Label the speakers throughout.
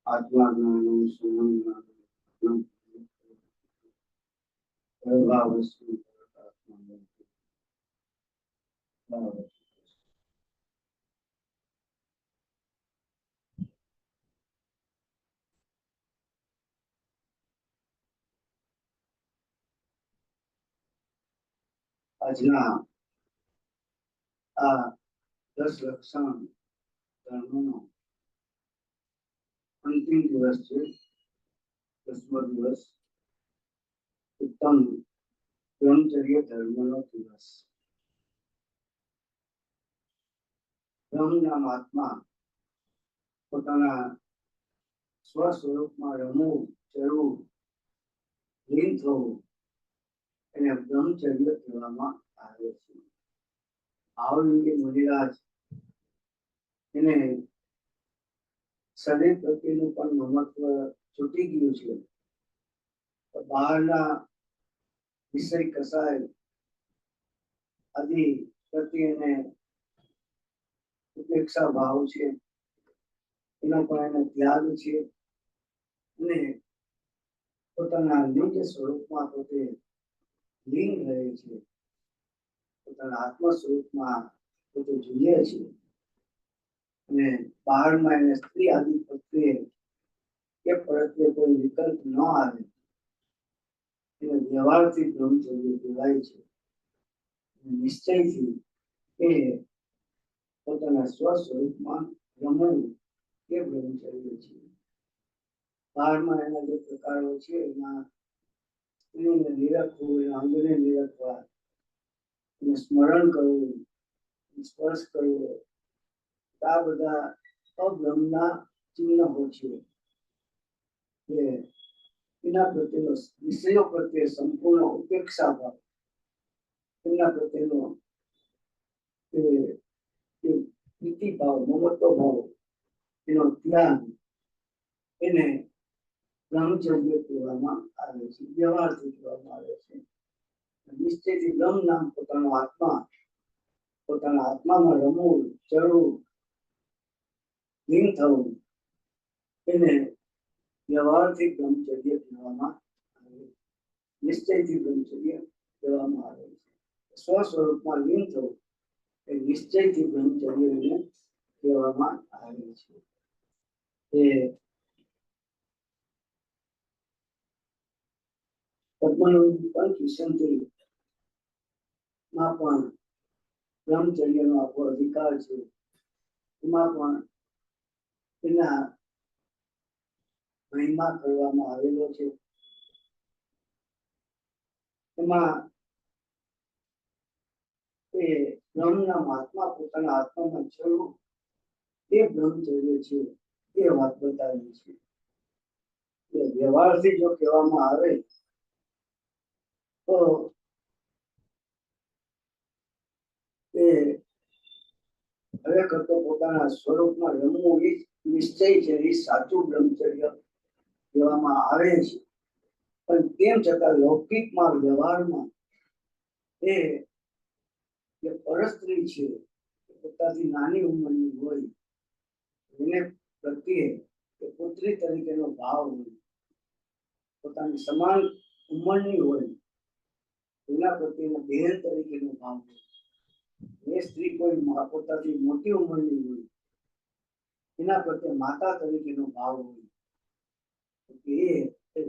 Speaker 1: આત્મા જ્ઞાન સુમન જ્ઞાન સર્વા વસ્તુ આજના આ 10 લક્ષણ ધર્મનો અંતિમ દિવસ છે. 10મો દિવસ ઉત્તમ બ્રહ્મચર્ય ધર્મનો દિવસ. બ્રહ્મના મહાત્મા પોતાના સ્વ સ્વરૂપમાં રમવું, ચરવું, લીન થવું એને બ્રહ્મચર્ય કહેવામાં આવે છે. ભાવલિંગી મુનિરાજ એને શરીર પ્રત્યેનું પણ મહત્વ છૂટી ગયું છે. બહારના વિષય કસાય આદિ પ્રત્યે એને ઉપેક્ષા ભાવ છે, એનો પણ એને ત્યાગ છે અને પોતાના નિજ સ્વરૂપમાં પોતે લીન રહે છે. પોતાના આત્મ સ્વરૂપમાં પોતે જોઈએ છે અને બહારમાં એને સ્ત્રી આદિ પ્રત્યે કે પ્રત્યે કોઈ વિકલ્પ ન આવે એને વ્યવહારથી બ્રહ્મચર્ય કહેવાય છે. નિશ્ચયથી એ પોતાના સ્વ સ્વરૂપમાં રમવું એ બ્રહ્મચર્ય છે. બહારમાં એના જે પ્રકારો છે એમાં સ્ત્રીને નિરખવું, એના અંગને નિરખવા, એને સ્મરણ કરવું, સ્પર્શ કરવો, આ બધા અબ્રહ્મના ચિહ્નો છે. એના પ્રત્યેનો વિષયો પ્રત્યે સંપૂર્ણ ઉપેક્ષા ભાવ, એના પ્રત્યેનો પ્રીતિ ભાવ, મમત્વ ભાવ, એનો ત્યાગ, એને બ્રહ્મચર્ય કહેવામાં આવે છે, વ્યવહારથી કહેવામાં આવે છે. નિશ્ચયથી બ્રહ્મ નામ પોતાના આત્મામાં રમવું, ચરવું, લીન થવું, એને વ્યવહારથી બ્રહ્મચર્ય કહેવામાં આવે છે. નિશ્ચયથી બ્રહ્મચર્ય કહેવામાં આવે છે. સ્વ સ્વરૂપમાં લીન થવું એ નિશ્ચયથી બ્રહ્મચર્યને કહેવામાં આવે છે. એ પદ્મનંદી પંચવિંશતિમાં પણ બ્રહ્મચર્યનો આખો અધિકાર છે. એમાં પણ એના મહિમા કરવામાં આવેલો છે. એમાં એ બ્રહ્મના મહાત્મા પોતાના આત્મામાં ચડવું એ બ્રહ્મચર્ય છે એ વાત બતાવી છે. વ્યવહારથી જો કહેવામાં આવે તો એ ખરેખર તો પોતાના સ્વરૂપમાં રમવું એ નિશ્ચય છે, એ સાચું બ્રહ્મચર્ય કહેવામાં આવે છે. પણ તેમ છતાં લૌકિકમાં વ્યવહારમાં એ જે પરસ્ત્રી છે પોતાની નાની ઉંમરની હોય એને પ્રત્યે પુત્રી તરીકેનો ભાવ હોય, પોતાની સમાન ઉંમરની હોય એના પ્રત્યેનો બહેન તરીકેનો ભાવ હોય. એ સ્ત્રી કોઈ પોતાથી મોટી ઉંમરની હોય એના પ્રત્યે માતા તરીકેનો ભાવ હોય. એ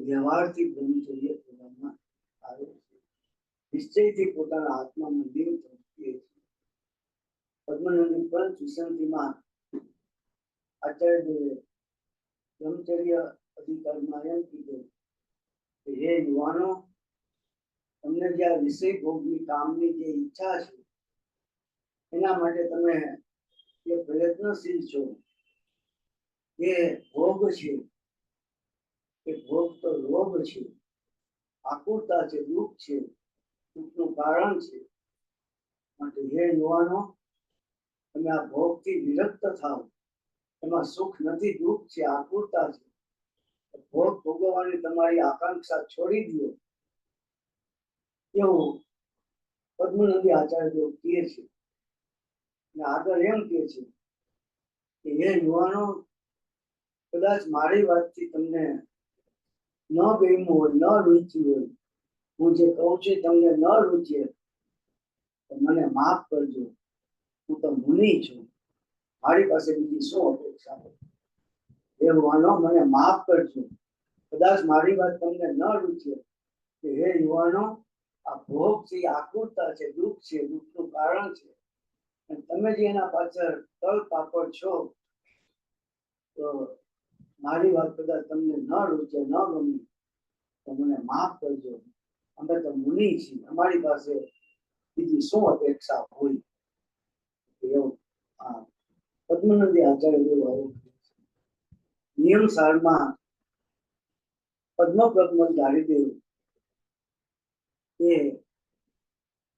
Speaker 1: વ્યવહારથી બ્રહ્મચર્ય કહેવામાં આવે છે. નિશ્ચયથી પોતાના આત્મામાં લીન થવું છે. પદ્મનંદી પંચવિંશતિમાં આચાર્યદેવે બ્રહ્મચર્ય અધિકારમાં એમ કીધું કે હે યુવાનો, તમને જે આ વિષય ભોગની કામની જે ઈચ્છા છે એના માટે તમે જે પ્રયત્નશીલ છો, એ ભોગ છે કે ભોગ તો લોભ છે, આકુરતા છે, દુઃખ છે, દુઃખનું કારણ છે. માટે હે યુવાનો, તમે આ ભોગથી વિરક્ત થાવ. એમાં સુખ નથી, દુઃખ છે, આકુરતા છે. ભોગ ભોગવવાની તમારી આકાંક્ષા છોડી દો. એવું પદ્મનંદી આચાર્ય કહે છે. અને આગળ એમ કહે છે કે હે યુવાનો, કદાચ મારી વાતથી તમને ન ગમ્યું હોય, ન રૂચી હોય, હું જે કહું છું તમને ન રૂચે, તો મને માફ કરજો. હું તો મુનિ છું, મારી પાસે બીજી શું અપેક્ષા હોય? એ યુવાનો, મને માફ કરજો. કદાચ મારી વાત તમને ન રૂચે, કે હે યુવાનો, આ ભોગ છે, આકુરતા છે, દુઃખ છે, દુઃખનું કારણ છે. અને તમે જે એના પાછળ તલ પાપડ છો, તો મારી વાત કદાચ તમને ન રૂચે, ન ગમે, તો મને માફ કરજો. અમે તો મુનિ છીએ, અમારી પાસે બીજી શું અપેક્ષા હોય? એવું પદ્મનંદી આચાર્ય નિયમ સારમાં પદ્મપ્રજ્ઞ ધારીદેવ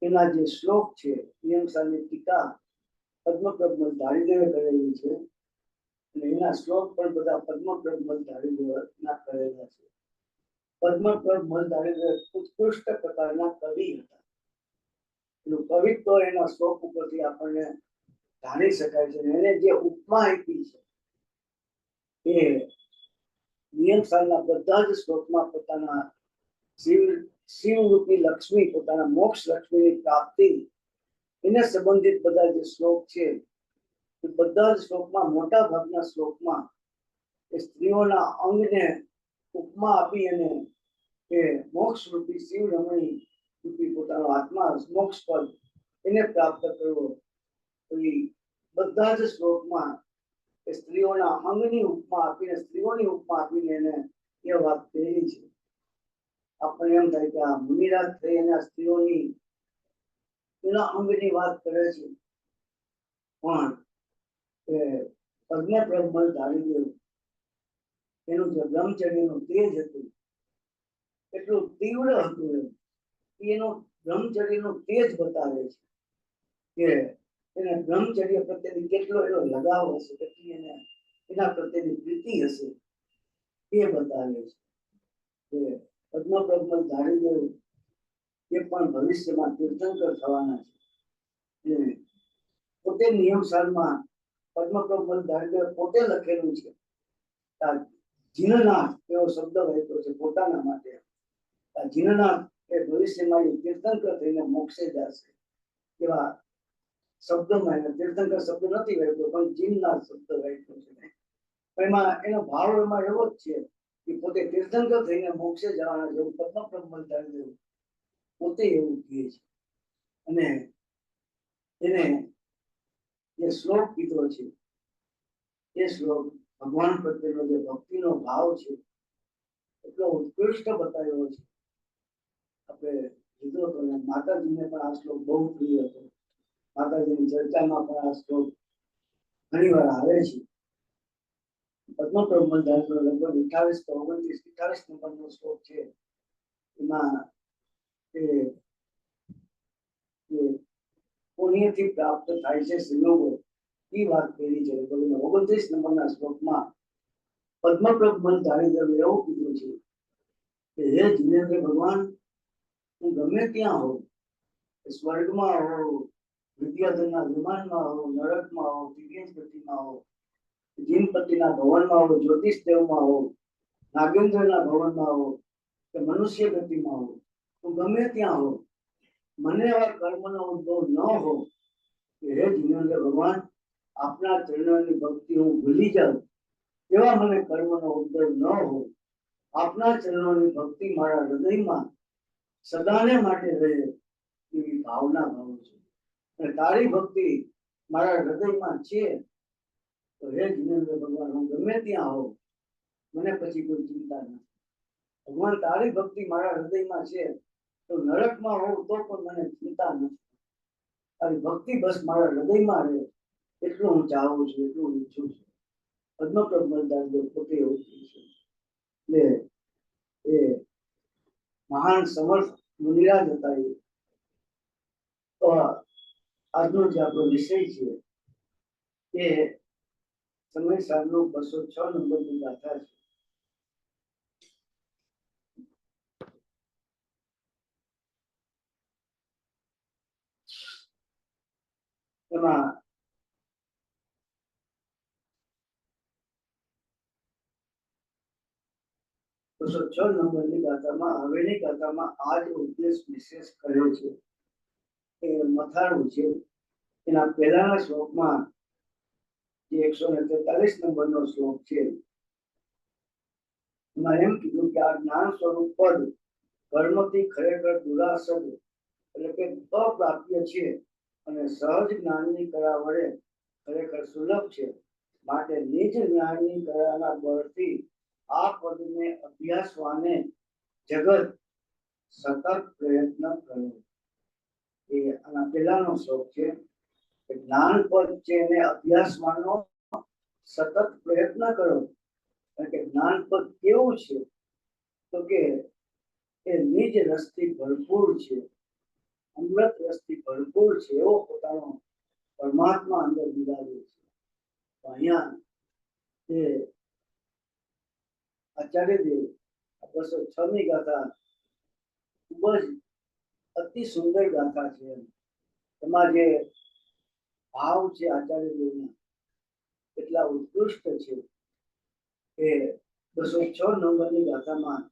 Speaker 1: એના જે શ્લોક છે, નિયમ સારની ટીકા પદ્મપ્રજ્ઞ ધારીદેવે કરેલી છે. અને એના શ્લોક પણ બધા પદ્મપ્રજ્ઞ ધારીદેવના કરેલા છે. પદ્મપ્રજ્ઞ ધારીદેવ ઉત્કૃષ્ટ પ્રકારના કવિ હતા. એનું કવિત્વ એના શ્લોક ઉપરથી આપણને જાણી શકાય છે. એને જે ઉપમા આપી છે એ નિયમ સારના બધા જ શ્લોકમાં પોતાના શિવરૂપી લક્ષ્મી, પોતાના મોક્ષ લક્ષ્મીની પ્રાપ્તિ એને સંબંધિત બધા જે શ્લોક છે એ બધા જ શ્લોકમાં, મોટા ભાગના શ્લોકમાં એ સ્ત્રીઓના અંગને ઉપમા આપી અને એ મોક્ષ રૂપી શિવ રમણી રૂપી પોતાનો આત્મા મોક્ષ પદ એને પ્રાપ્ત કરવો. બધા જ શ્લોકમાં સ્ત્રીઓના અંગની ઉપમા આપીને, સ્ત્રીઓની ઉપમા આપીને એને એ વાત કહેલી છે. આપણને એમ થાય કે આ મુનિરાજ થઈ એના સ્ત્રીઓની એના અંગની વાત કરે છે, પણ પદ્મપ્રજ્ઞ ધારીદેવ એનું જે બ્રહ્મચર્યનું તેજ હતું એટલું તીવ્ર હતું. એનું બ્રહ્મચર્યનું તેજ બતાવે છે કે એને બ્રહ્મચર્ય પ્રત્યેની કેટલો એનો લગાવ હશે, કેટલી એને એના પ્રત્યેની પ્રીતિ હશે, એ બતાવે છે. પદ્મપ્રજ્ઞ ધારીદેવ એ પણ ભવિષ્યમાં તીર્થંકર થવાના છે. પોતે નિયમ સારમાં પદ્મપ્રજ્ઞ ધારીદેવ પોતે લખેલું છે. જીનનાથ એવો શબ્દ વાપર્યો છે પોતાના માટે. જીનનાથ એ ભવિષ્યમાં તીર્થંકર થઈને મોક્ષે જશે એવા શબ્દોમાં એને તીર્થંકર શબ્દ નથી વાપર્યો, પણ જીનનાથ શબ્દ વાપર્યો છે. એમાં એનો ભાવ એમાં એવો જ છે કે પોતે તીર્થંકર થઈને મોક્ષે જવાના જેવું પદ્મપ્રજ્ઞ ધારીદેવ પોતે એવું કહે છે. અને એને જે શ્લોક કીધો છે એ શ્લોક ભગવાન પ્રત્યેનો જે ભક્તિનો ભાવ છે એટલો ઉત્કૃષ્ટ બતાવ્યો છે. આપણે કીધો તો માતાજીને પણ આ શ્લોક બહુ પ્રિય હતો. માતાજીની ચર્ચામાં પણ આ શ્લોક ઘણી વાર આવે છે. પદ્મપ્રજ્ઞ ધારીદેવ લગભગ 28 નંબરનો શ્લોક છે. એમાં પુણ્યથી પ્રાપ્ત થાય છે સંયોગો, એ વાત કરી છે. 29 નંબરના શ્લોકમાં પદ્મપ્રજ્ઞ ધારીદેવ એવું કીધું છે કે હે જીનેન્દ્ર ભગવાન, હું ગમે ત્યાં હોઉં, સ્વર્ગમાં હોઉં, વિદ્યાધનના વિમાનમાં હોઉં, નરકમાં હોઉં, દિવ્ય ગતિમાં હોઉં, જીનપતિના ભવનમાં હોઉં, જ્યોતિષ દેવમાં હોઉં, નાગેન્દ્રના ભવનમાં હોઉં કે મનુષ્ય ગતિમાં હોઉં, હું ગમે ત્યાં હોઉં, મને એવા કર્મનો ઉદ્ભવ ન હો કે હે જીનેન્દ્ર ભગવાન, આપના ચરણોની ભક્તિ હું ભૂલી જાઉં, એવા મને કર્મનો ઉદ્ભવ ન હો. આપના ચરણોની ભક્તિ મારા હૃદયમાં સદાને માટે રહે એવી ભાવના ભાવું છું. અને તારી ભક્તિ મારા હૃદયમાં છે તો હે જીનેન્દ્ર ભગવાન, હું ગમે ત્યાં હોઉં, મને પછી કોઈ ચિંતા નથી. ભગવાન તારી ભક્તિ મારા હૃદયમાં છે તો નરકમાં હોઉં તો પણ મને ચિંતા નથી. તારી ભક્તિ બસ મારા હૃદયમાં રહે એટલું હું ચાહું છું, એટલું ઈચ્છું છું. પદ્મપ્રજ્ઞ ધારીદેવ પોતે એવું કહે છે. એટલે એ મહાન સમર્થ મુનિરાજ હતા. તો આજનો જે આપણો વિષય છે એ સમય સારનો 206 નંબરની ગાથા છે. એમાં 206 નંબરની ગાથામાં હવેની ગાથામાં આ જ ઉદ્દેશ વિશેષ કર્યો છે એ મથાળું છે. એના પહેલાના શ્લોકમાં જે 143 નંબરનો શ્લોક છે એમાં એમ કીધું કે આ જ્ઞાન સ્વરૂપ પદ કર્મથી ખરેખર દુરાસદ એટલે કે અપ્રાપ્ય છે અને સહજ જ્ઞાનની કળા વડે ખરેખર સુલભ છે. માટે નિજ જ્ઞાનની કળાના બળથી આ પદને અભ્યાસવાને જગત સતત પ્રયત્ન કરે. એ આના પહેલાનો શ્લોક છે. જ્ઞાન પદ છે એને અભ્યાસવાનો સતત પ્રયત્ન કરો. કારણ કે જ્ઞાન પદ કેવું છે તો કે એ નિજ રસથી ભરપૂર છે, અમૃત રસથી ભરપૂર છે એવો પોતાનો પરમાત્મા અંદર બિરાજે છે. અહીંયા એ આચાર્યદેવ 206 ની ગાથા ખૂબ જ અતિ સુંદર ગાથા છે. એમાં જે ભાવ છે આચાર્યદેવના એટલા ઉત્કૃષ્ટ છે. એ 206 નંબરની ગાથામાં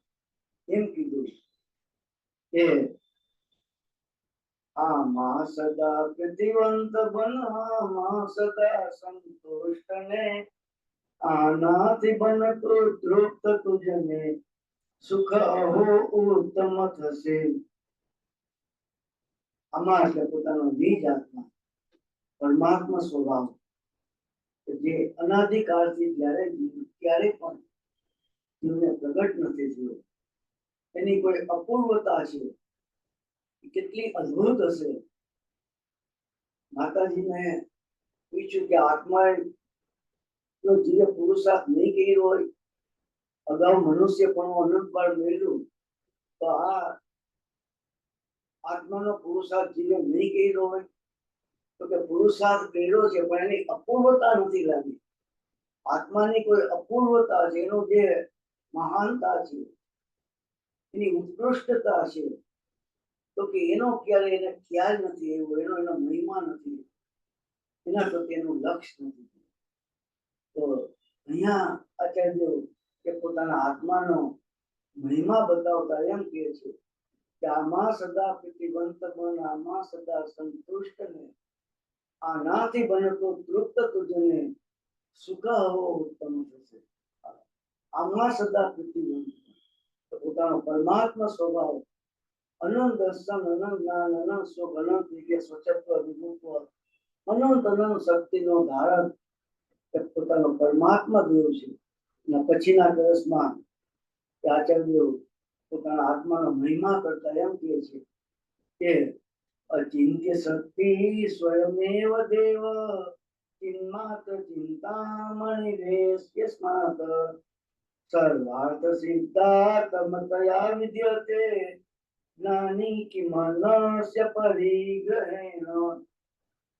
Speaker 1: એમ કીધું કે આમાં સદા પ્રતિવંત બન, આમાં સદા સંતુષ્ટ ને, આનાથી બનતો તૃપ્ત તુજને સુખ અહો ઉત્તમ થશે. આમાં એટલે પોતાનો નિજ આત્મા પરમાત્મા સ્વભાવ જે અનાદિકાળથી ક્યારે પણ જીવને પ્રગટ નથી થયો. એની કોઈ અપૂર્વતા છે, કેટલી અદ્ભુત હશે. માતાજીને પૂછ્યું કે આત્માએ જો જીવે પુરુષાર્થ નહીં કર્યો હોય, અગાઉ મનુષ્ય પણ અનંતકાળ મેળવ્યું, તો આ આત્માનો પુરુષાર્થ જીવે નહીં કર્યો હોય તો કે પુરુષાર્થ કર્યો છે પણ એની અપૂર્વતા નથી લાગી. આત્માની કોઈ અપૂર્વતા છે, એનો જે મહાનતા છે, એની ઉત્કૃષ્ટતા છે, તો કે એનો ક્યારે એને ખ્યાલ નથી આવ્યો, એનો મહિમા નથી, એના પ્રત્યે એનું લક્ષ્ય નથી. તો અહીંયા આચાર્ય કે પોતાના આત્માનો મહિમા બતાવતા એમ કહે છે કે આમાં સદા પ્રતિવંત બન, આમાં સદા સંતુષ્ટ ને, આનાથી બનતો તૃપ્ત તુજને સુખ હવો ઉત્તમ થશે. આમાં સદા પ્રતિવંત પોતાનો પરમાત્મા સ્વભાવ અનંત દર્શન, અનંત જ્ઞાન, અનંત સુખ, અનંત વિજય, સ્વચ્છત્વ, વિભુત્વ, અનંત શક્તિનો ધારક પોતાનો પરમાત્મા દેવ છે. અને પછીના દિવસમાં આચાર્ય પોતાના આત્માનો મહિમા કરતા એમ કહે છે કે અચિંત્ય શક્તિ સ્વયમેવ દેવ, ચિન્માત્ર ચિંતામણિ રેસ્યસ્માત સર્વાર્થ સિદ્ધાર્થમતયા વિદ્યતે જ્ઞાની કિમનસ્ય પરિગ્રહેણ.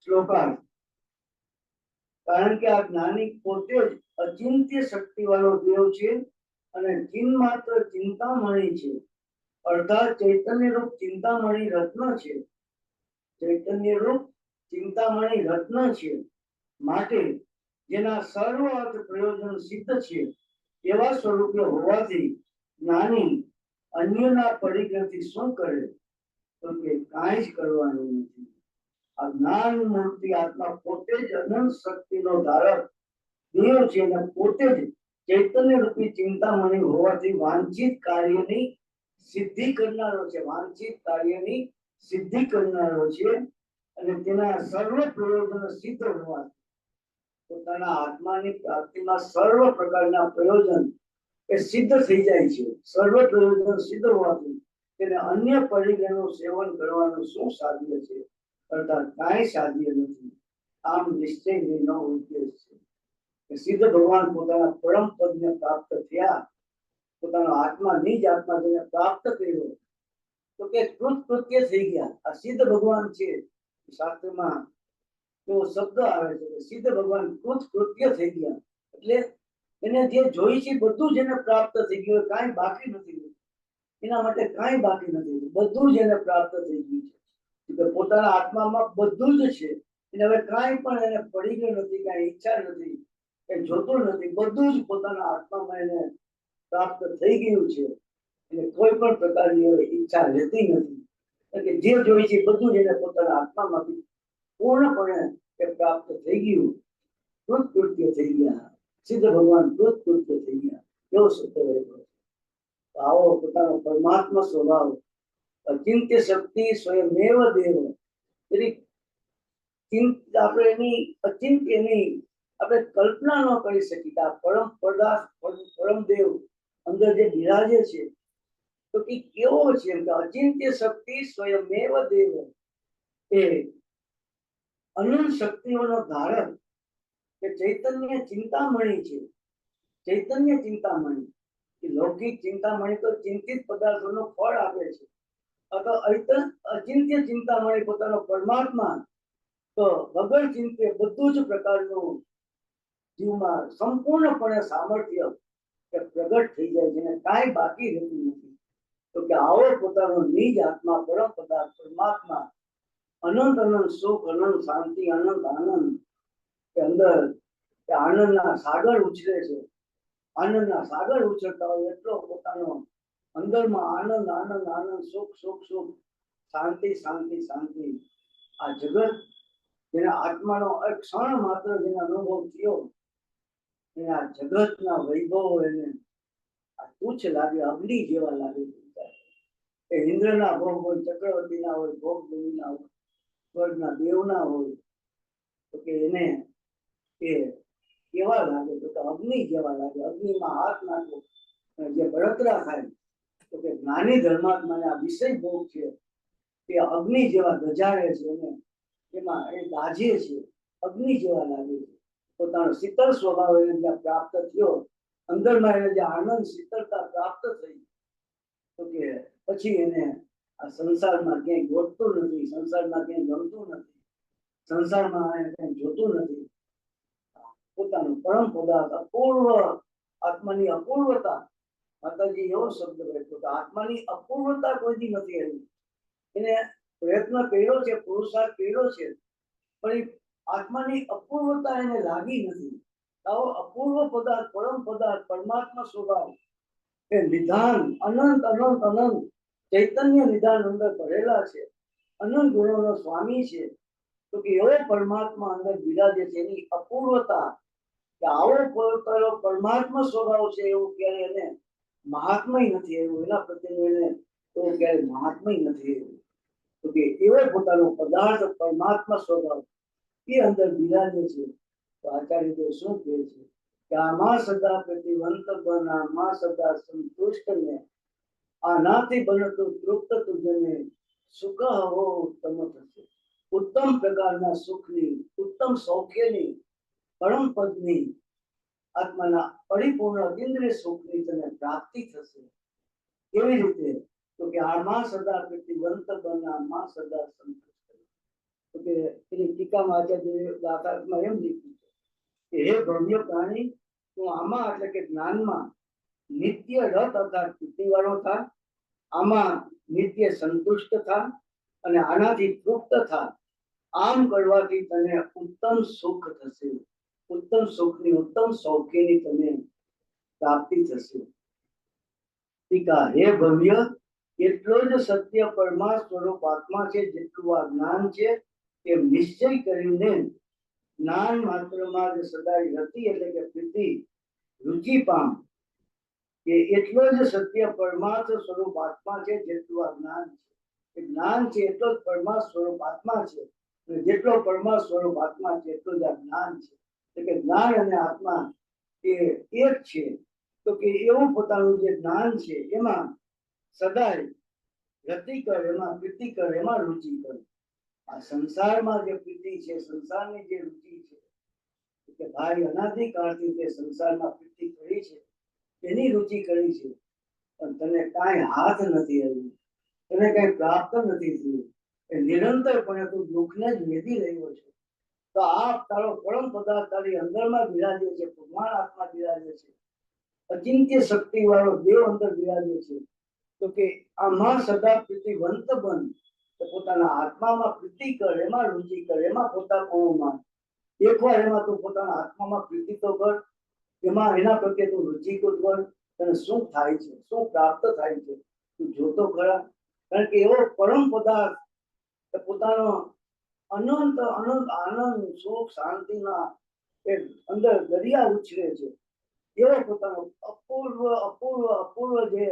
Speaker 1: શ્લોકાર્થ. કારણ કે આ જ્ઞાની પોતે જ અચિંત્ય શક્તિ વાળો દેવ છે અને ચિન્હ માત્ર ચિંતામણી છે, અર્થાત ચૈતન્ય રૂપ ચિંતામણી રત્ન છે. ચૈતન્ય રૂપ ચિંતામણી રત્ન છે, માટે જેના સર્વ અર્થ પ્રયોજન સિદ્ધ છે એવા સ્વરૂપે હોવાથી જ્ઞાની અન્યના પરિગ્રહથી શું કરે તો કે કાંઈ જ કરવાનું નથી. આ જ્ઞાન મૂર્તિ આત્મા પોતે જ અનંત શક્તિનો ધારક દેવ છે અને પોતે જ ચૈતન્ય રૂપી ચિંતામણી હોવાથી વાંછિત કાર્યની સિદ્ધિ કરનારો છે, વાંછિત કાર્યની સિદ્ધિ કરનારો છે. અને તેના સર્વ પ્રયોજન સિદ્ધ હોવાથી પોતાના આત્માની પ્રાપ્તિમાં સર્વ પ્રકારના પ્રયોજન એ સિદ્ધ થઈ જાય છે. સર્વ પ્રયોજન સિદ્ધ હોવાથી તેને અન્ય પરિગ્રહનું સેવન કરવાનું શું સાધ્ય છે, અર્થાત કાંઈ સાધ્ય નથી. આમ નિશ્ચય ઉદ્દેશ છે. સિદ્ધ ભગવાન પોતાના પરમ પદને પ્રાપ્ત થયા પોતાનો આત્મા નિજ આત્મા જેને પ્રાપ્ત કર્યો તો કે કૃતકૃત્ય થઈ ગયા. આ સિદ્ધ ભગવાન છે. શાસ્ત્રમાં એવો શબ્દ આવે છે કે સિદ્ધ ભગવાન કૃતકૃત્ય થઈ ગયા, એટલે એને જે જોઈ છે બધું જ એને પ્રાપ્ત થઈ ગયું, કાંઈ બાકી નથી. એના માટે કાંઈ બાકી નથી, બધું જ એને પ્રાપ્ત થઈ ગયું છે. પોતાના આત્મામાં બધું જ છે. એને હવે કાંઈ પણ એને પડી ગયું નથી, કાંઈ ઈચ્છા નથી, કઈ જોતું નથી, બધું જ પોતાના આત્મામાં એને પ્રાપ્ત થઈ ગયું છે. એટલે કોઈ પણ પ્રકારની હવે ઈચ્છા રહેતી નથી. એટલે જે જોઈ છે બધું જ એને પોતાના આત્મામાંથી પૂર્ણપણે એ પ્રાપ્ત થઈ ગયું. કૃતકૃત્ય થઈ ગયા. સિદ્ધ ભગવાન કૃતકૃત્ય થઈ ગયા. કેવો સત્ય રહ્યો. આવો પોતાનો પરમાત્મા સ્વભાવ અચિંત્ય શક્તિ સ્વયમેવ દેવ. આપણે એની અચિંત્ય એની આપણે કલ્પના ન કરી શકીએ કે આ પરમ પદાર્થ પરમ દેવ અંદર જે બિરાજે છે તો એ કેવો છે. અચિંત્ય શક્તિ સ્વયમેવ દેવ એ અનંત શક્તિઓનો ધારક કે ચૈતન્ય ચિંતામણી છે. ચૈતન્ય ચિંતામણી કે લૌકિક ચિંતામણી તો ચિંતિત પદાર્થોનું ફળ આપે છે, અથવા અચિંત્ય ચિંતામણી પોતાનો પરમાત્મા તો વગર ચિંતે બધું જ પ્રકારનું જીવમાં સંપૂર્ણપણે સામર્થ્ય કે પ્રગટ થઈ જાય છે, કાંઈ બાકી રહેતું નથી. તો કે આવો પોતાનો નિજ આત્મા પરમ પદાર્થ પરમાત્મા અનંત અનંત સુખ, અનંત શાંતિ, અનંત આનંદ કે અંદર કે આનંદના સાગર ઉછરે છે. આનંદના સાગર ઉછળતા હોય એટલો પોતાનો અંદરમાં આનંદ આનંદ આનંદ, સુખ સુખ સુખ, શાંતિ શાંતિ શાંતિ. આ જગત જેના આત્માનો એક ક્ષણ માત્ર જેને અનુભવ થયો એને આ જગતના વૈભવ એને આ તુચ્છ લાગે, અગ્નિ જેવા લાગે. એ ઇન્દ્રના ભોગ હોય, ચક્રવર્તીના હોય, ભોગ દેવીના હોય, સ્વર્ગના દેવના હોય, તો કે એને એ કેવા લાગે તો કે અગ્નિ જેવા લાગે. અગ્નિમાં હાથ નાખો જે બળતરા થાય તો કે જ્ઞાની ધર્માત્માને આ વિષય ભોગ છે તે અગ્નિ જેવા ગજારે છે અને એમાં એ દાજે છે, અગ્નિ જેવા લાગે છે. પોતાનો શીતળ સ્વભાવ એને જ્યાં પ્રાપ્ત થયો, અંદરમાં એને જે આનંદ શીતળતા પ્રાપ્ત થઈ તો કે પછી એને આ સંસારમાં ક્યાંય ગોતતું નથી, સંસારમાં ક્યાંય ગમતું નથી, સંસારમાં એને ક્યાંય જોતું નથી. પોતાનું પરમ પદાર્થ અપૂર્વ આત્માની અપૂર્વતા. માતાજી એવો શબ્દ લખ્યો કે આત્માની અપૂર્વતા કોઈથી નથી આવી. એને પ્રયત્ન કર્યો છે, પુરુષાર્થ કર્યો છે, પણ આત્માની અપૂર્વતા એને લાગી નથી. આવો અપૂર્વ પદાર્થ પરમ પદાર્થ પરમાત્મા સ્વભાવ એ નિધાન અનંત અનંત અનંત ચૈતન્ય નિધાન અંદર ભરેલા છે, અનંત ગુણોનો સ્વામી છે. તો કે એવો પરમાત્મા અંદર બિરાજે છે. એની અપૂર્વતા કે આવો પરમાત્મા સ્વભાવ છે એવું ક્યારે એને મહાત્મય નથી આવ્યું. એના પ્રત્યેનું એને એવું ક્યારે મહાત્મય નથી આવ્યું. તો કે એવો પોતાનો પદાર્થ પરમાત્મા સ્વભાવ એ અંદર બિરાજે છે. તો આચાર્ય દેવ શું કહે છે કે આમાં સદા પ્રતિવંત બન, આમાં સદા સંતુષ્ટ ને, આનાથી બનતું તૃપ્ત તુજને સુખ હવો ઉત્તમ થશે. ઉત્તમ પ્રકારના સુખની, ઉત્તમ સૌખ્યની, પરમ પદની, આત્માના પરિપૂર્ણ અતિન્દ્રિય સુખની તને પ્રાપ્તિ થશે. કેવી રીતે તો કે આમાં સદા પ્રતિવંત બન, આમાં સદા સંતુષ્ટ. તો કે એની ટીકામાં આચાર્ય દાતામાં એમ લીધું છે કે હે ભવ્ય પ્રાણી, તું આમાં એટલે કે જ્ઞાનમાં નિત્ય રત અર્થાત વૃત્તિવાળો થા, આમાં નિત્ય સંતુષ્ટ થા અને આનાથી તૃપ્ત થા. આમ કરવાથી તને ઉત્તમ સુખ થશે, ઉત્તમ સુખની, ઉત્તમ સૌખ્યની તને પ્રાપ્તિ થશે. ટીકા હે ભવ્ય, એટલો જ સત્ય પરમા સ્વરૂપ આત્મા છે જેટલું આ જ્ઞાન છે એમ નિશ્ચય કરીને જ્ઞાન માત્રમાં જ સદાય રતિ એટલે કે પ્રીતિ રુચિ પામ. કે એટલો જ સત્ય પરમાર્થ સ્વરૂપ આત્મા છે જેટલું આ જ્ઞાન છે. જ્ઞાન છે એટલો જ પરમા સ્વરૂપ આત્મા છે, અને જેટલો પરમા સ્વરૂપ આત્મા છે એટલું જ આ જ્ઞાન છે. એટલે કે જ્ઞાન અને આત્મા એ એક છે. તો કે એવું પોતાનું જે જ્ઞાન છે એમાં સદાય રતિ કર, એમાં પ્રીતિ કર, એમાં રુચિ કર. આ સંસારમાં જે પ્રીતિ છે, સંસારની જે રુચિ છે કે ભાઈ અનાદિકાળથી તે સંસારમાં પ્રીતિ કરી છે, એની રુચિ કરી છે, પણ તને કાંઈ હાથ નથી આવ્યું, તને કઈ પ્રાપ્ત નથી થયું, એ નિરંતરપણે તું દુઃખને જ મેદી રહ્યો છે. તો આ તારો પરમ પદાર્થ તારી અંદરમાં બિરાજે છે, ભગવાન આત્મા બિરાજે છે, અચિંત્ય શક્તિ વાળો દેવ અંદર બિરાજે છે. તો કે આમાં સદા પ્રીતિવંત બન, તો પોતાના આત્મામાં પ્રીતિ કર, એમાં રુચિ કર, એમાં પોતાપણુંમાં એકવાર એમાં તું પોતાના આત્મામાં પ્રીતિ તો કર, એમાં એના પ્રત્યે તું રુચિ કર, તને શું થાય છે, શું પ્રાપ્ત થાય છે તું જોતો ખરા. કારણ કે એવો પરમ પદાર્થ પોતાનો અનંત અનંત આનંદ સુખ શાંતિના એક અંદર દરિયા ઉછરે છે, એવો પોતાનો અપૂર્વ અપૂર્વ અપૂર્વ જે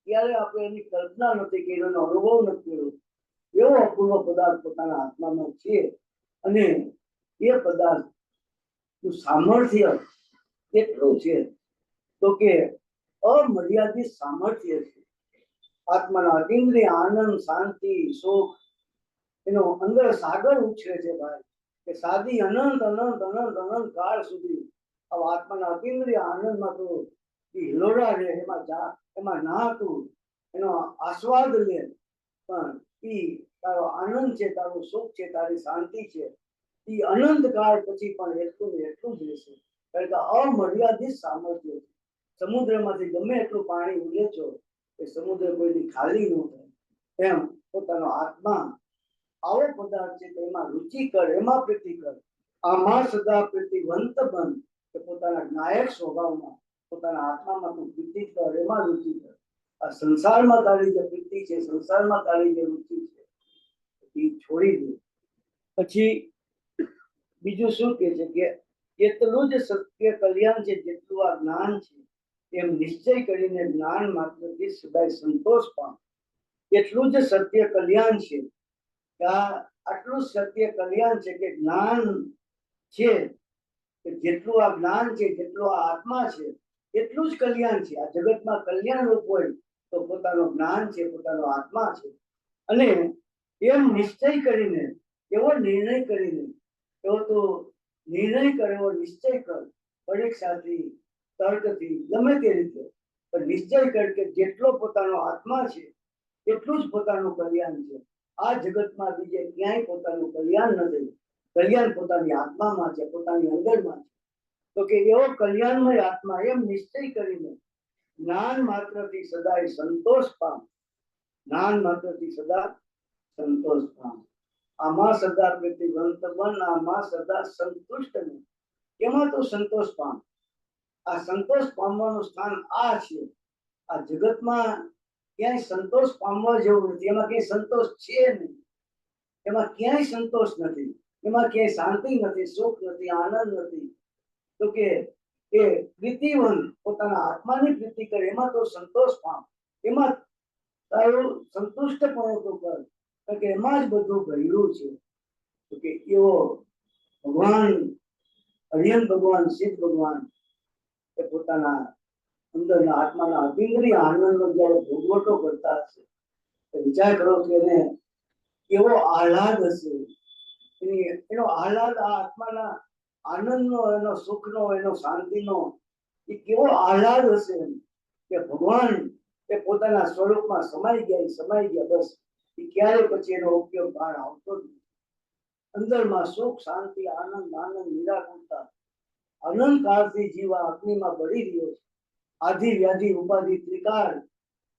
Speaker 1: ત્યારે આપણે એની કલ્પના નથી કરી, એનો અનુભવ નથી કર્યો, એવો અપૂર્વ પદાર્થ પોતાના આત્મામાં છે. અને એ પદાર્થ નું સામર્થ્ય કેટલું છે, તો કે અમર્યાદિત સામર્થ્ય છે. આત્માના અતિન્દ્રિય આનંદ શાંતિ સુખ એનો અંદર સાગર ઉછરે છે ભાઈ, કે સાદી અનંત અનંત અનંત અનંત કાળ સુધી આત્માના અતિન્દ્રિય આનંદમાં તો હિલોરા રે, એમાં ના તું એનો આસ્વાદ લે, પણ ઈ તારો આનંદ છે, તારું સુખ છે, તારી શાંતિ છે, ઈ અનંત કાળ પછી પણ એટલું ને એટલું જ રહેશે. કારણ કે અમર્યાદિત સામર્થ્ય છે. સમુદ્રમાંથી ગમે એટલું પાણી ઉલેચો એ સમુદ્ર કોઈથી ખાલી ન થાય, એમ પોતાનો આત્મા આવો પદાર્થ છે, તો એમાં રુચિ કર, એમાં પ્રીતિ કર, આમાં સદા પ્રીતિવંત બન, કે પોતાના નાયક સ્વભાવમાં પોતાના આત્મામાં તું પ્રીતિ કર, એમાં રુચિ કર. આ સંસારમાં તારી જે પ્રીતિ છે, સંસારમાં તારી જે રુચિ છે એ છોડી દે. પછી બીજું શું કે છે કે એટલું જ સત્ય કલ્યાણ છે જેટલું આ જ્ઞાન છે, એમ નિશ્ચય કરીને જ્ઞાન માત્રથી સદાય સંતોષ પામ. એટલું જ સત્ય કલ્યાણ છે, આટલું સત્ય કલ્યાણ છે કે જ્ઞાન છે, કે જેટલું આ જ્ઞાન છે, જેટલું આ આત્મા છે, એટલું જ કલ્યાણ છે. આ જગતમાં કલ્યાણ રૂપ હોય તો પોતાનું જ્ઞાન છે, પોતાનો આત્મા છે. અને એમ નિશ્ચય કરીને, એવો નિર્ણય કરીને, એવો તો નિર્ણય કર, એવો નિશ્ચય કર, પરીક્ષાથી તર્કથી ગમે તે રીતે, પણ નિશ્ચય કર કે જેટલો પોતાનો આત્મા છે એટલું જ પોતાનું કલ્યાણ છે. આ જગતમાં બીજે ક્યાંય પોતાનું કલ્યાણ નથી, કલ્યાણ પોતાની આત્મામાં છે, પોતાની અંદરમાં છે. તો કે એવો કલ્યાણમય આત્મા એમ નિશ્ચય કરીને જ્ઞાન માત્રથી સદાય સંતોષ પામ, જ્ઞાન માત્રથી સદા સંતોષ પામ. આમાં સદા પ્રીતિવંત બન, આમાં સદા સંતુષ્ટ બન. એમાં તો સંતોષ પામ. આ સંતોષ પામવાનું સ્થાન આ છે. આ જગતમાં ક્યાંય સંતોષ પામવા જેવું નથી, એમાં ક્યાંય સંતોષ છે નહીં, એમાં ક્યાંય સંતોષ નથી, એમાં ક્યાંય શાંતિ નથી, સુખ નથી, આનંદ નથી. તો કે એ પ્રીતિવંત પોતાના આત્માની પ્રીતિ કરે, એમાં તો સંતોષ પામ, એમાં તારું સંતુષ્ટપણું તો કર, કારણ કે એમાં જ બધું ભર્યું છે. તો કે એવો ભગવાન હરિયન ભગવાન સિદ્ધ ભગવાન એ પોતાના અંદરના આત્માના અતિન્દ્રિય આનંદનો જ્યારે ભોગવટો કરતા હશે, તો વિચાર કરો કે એને કેવો આહલાદ હશે, એનો આહલાદ આ આત્માના આનંદનો, એનો સુખનો, એનો શાંતિનો એ કેવો આહલાદ હશે કે ભગવાન એ પોતાના સ્વરૂપમાં સમાઈ ગયા, બસ એ ક્યારે પછી એનો ઉપયોગ બહાર આવતો જ નથી. અંદરમાં સુખ શાંતિ આનંદ આનંદ નિરાકુરતા અનંત કાળથી જીવા અગ્નિમાં બળી રહ્યો છે. આધિ વ્યાધિ ઉપાધિ ત્રિકાળ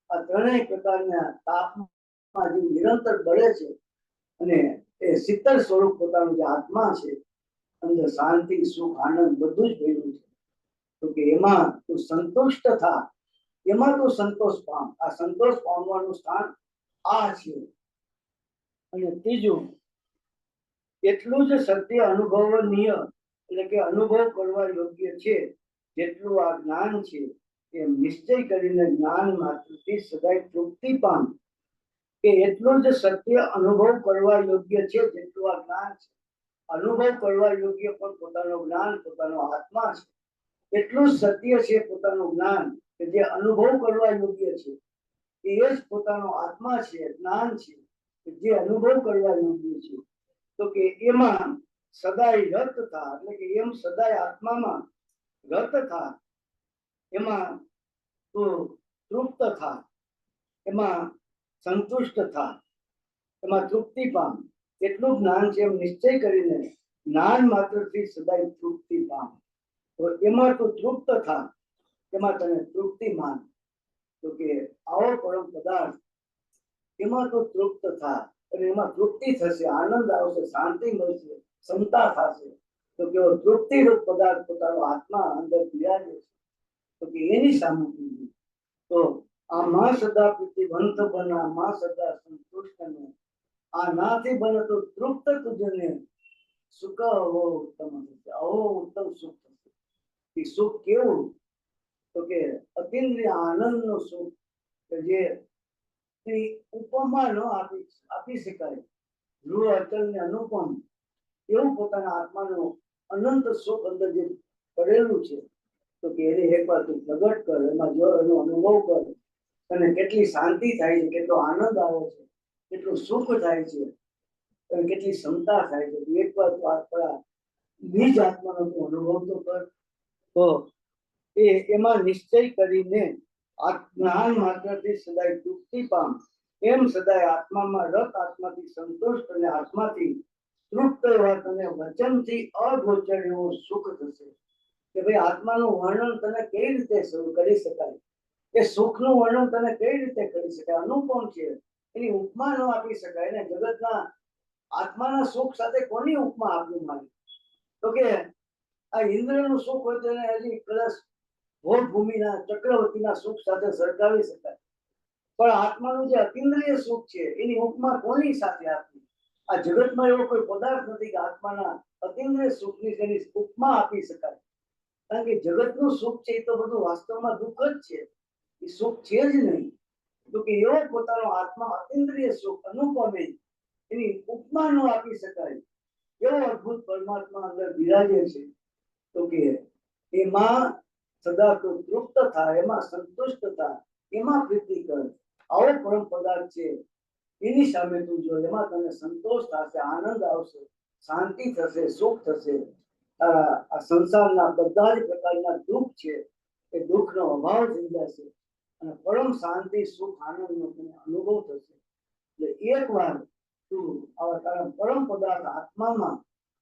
Speaker 1: આ ત્રણેય પ્રકારના તાપમાં જે નિરંતર બળે છે, અને એ શીતળ સ્વરૂપ પોતાનું જે આત્મા છે, અંદર શાંતિ સુખ આનંદ બધું જ ભેગું છે. તો કે એમાં તું સંતુષ્ટ થા, એમાં તું સંતોષ પામ. આ સંતોષ પામવાનું સ્થાન આ છે. અને ત્રીજું, એટલું જ સત્ય અનુભવનીય, એટલે કે અનુભવ કરવા યોગ્ય છે જેટલું આ જ્ઞાન છે, એમ નિશ્ચય કરીને જ્ઞાન માત્રથી સદાય તૃપ્તિ પામ. કે એટલું જ સત્ય અનુભવ કરવા યોગ્ય છે જેટલું આ જ્ઞાન છે. અનુભવ કરવા યોગ્ય પણ પોતાનું જ્ઞાન, પોતાનો આત્મા છે. એટલું સત્ય છે પોતાનું જ્ઞાન, કે જે અનુભવ કરવા યોગ્ય છે એ જ પોતાનો આત્મા છે, જ્ઞાન છે, જે અનુભવ કરવા યોગ્ય છે. તો કે એમાં સદાય રત થા, એટલે કે એમ સદાય આત્મામાં રત થા, એમાં તો તૃપ્ત થા, એમાં સંતુષ્ટ થા, એમાં તૃપ્તિ પામ, એટલું જ્ઞાન છે એમ નિશ્ચય કરીને જ્ઞાન માત્રથી સદાય તૃપ્તિ પામ. તો એમાં તું તૃપ્ત થા, એમાં તને તૃપ્તિ માન. તો કે આવો પરમ પદાર્થ, એમાં તું તૃપ્ત થા, અને એમાં તૃપ્તિ થશે, આનંદ આવશે, શાંતિ મળશે, ક્ષમતા થશે. તો કેવો તૃપ્તિરૂપ પદાર્થ પોતાનો આત્મા અંદર બિરાજે છે. તો કે એની સામે તો આ માં સદા પ્રીતિવંત બના, માં સદા સંતુષ્ટ ને, આ નાથી બને તો તૃપ્ત તુજને, સુખ હો ઉત્તમ થશે, આવો ઉત્તમ સુખ થશે. એ સુખ કેવું? તો કે અતિન્દ્રિય આનંદનું સુખ, કે જે ઉપમા ન આપી શકાય, ધ્રુવ અચલ ને અનુપમ એવું પોતાના આત્માનું અનંત સુખ અંદર જે પડેલું છે. તો કે એને એકવાર તું પ્રગટ કર, એમાં જો એનો અનુભવ કર, અને કેટલી શાંતિ થાય છે, કેટલો આનંદ આવે છે, કેટલું સુખ થાય છે, અને કેટલી ક્ષમતા થાય છે. એકવાર તું આપણા નિજ આત્માનો તું અનુભવ તો કર. તો એમાં નિશ્ચય કરીને આ જ્ઞાન માત્રથી સદાય તૃપ્તિ પામ, એમ સદાય આત્મામાં રત, આત્માથી સંતોષ, અને આત્માથી તૃપ્ત એવા તને વચનથી અગોચર એવો સુખ થશે. કે ભાઈ આત્માનું વર્ણન તને કઈ રીતે શરૂ કરી શકાય, કે સુખનું વર્ણન તને કઈ રીતે કરી શકાય, અનુપમ છે, એની ઉપમા ન આપી શકાય ને. જગતના આત્માના સુખ સાથે કોની ઉપમા આપવી મારી? તો કે આ ઇન્દ્રનું સુખ હોય તો એને હજી કદાચ ભોગ ભૂમિના ચક્રવર્તીના સુખ સાથે સરખાવી શકાય, પણ આત્માનું જે અતિન્દ્રિય સુખ છે એની ઉપમા કોની સાથે આપવી? આ જગતમાં એવો કોઈ પદાર્થ નથી કે આત્માના અતિન્દ્રિય સુખની તેની ઉપમા આપી શકાય. કારણ કે જગતનું સુખ છે એ તો બધું વાસ્તવમાં દુઃખ જ છે, એ સુખ છે જ નહીં. તો કે એવો પોતાનો આત્મા અતિન્દ્રિય સુખ અનુપમે, એની ઉપમા ન આપી શકાય એવો અદ્ભુત પરમાત્મા અંદર બિરાજે છે. તો કે એમાં સદા તું તૃપ્ત થાય, એમાં સંતુષ્ટ થાય, એમાં પ્રીતિ કર. આવો પરમ પદાર્થ છે, એની સામે તું જો, એમાં તને સંતોષ થશે, આનંદ આવશે, શાંતિ થશે, સુખ થશે. તારા આ સંસારના બધા જ પ્રકારના દુઃખ છે એ દુઃખનો અભાવ થઈ જશે, અને પરમ શાંતિ, સુખ, આનંદનો તને અનુભવ થશે. એટલે એકવાર તું આવા તારા પરમ પદાર્થ આત્મામાં,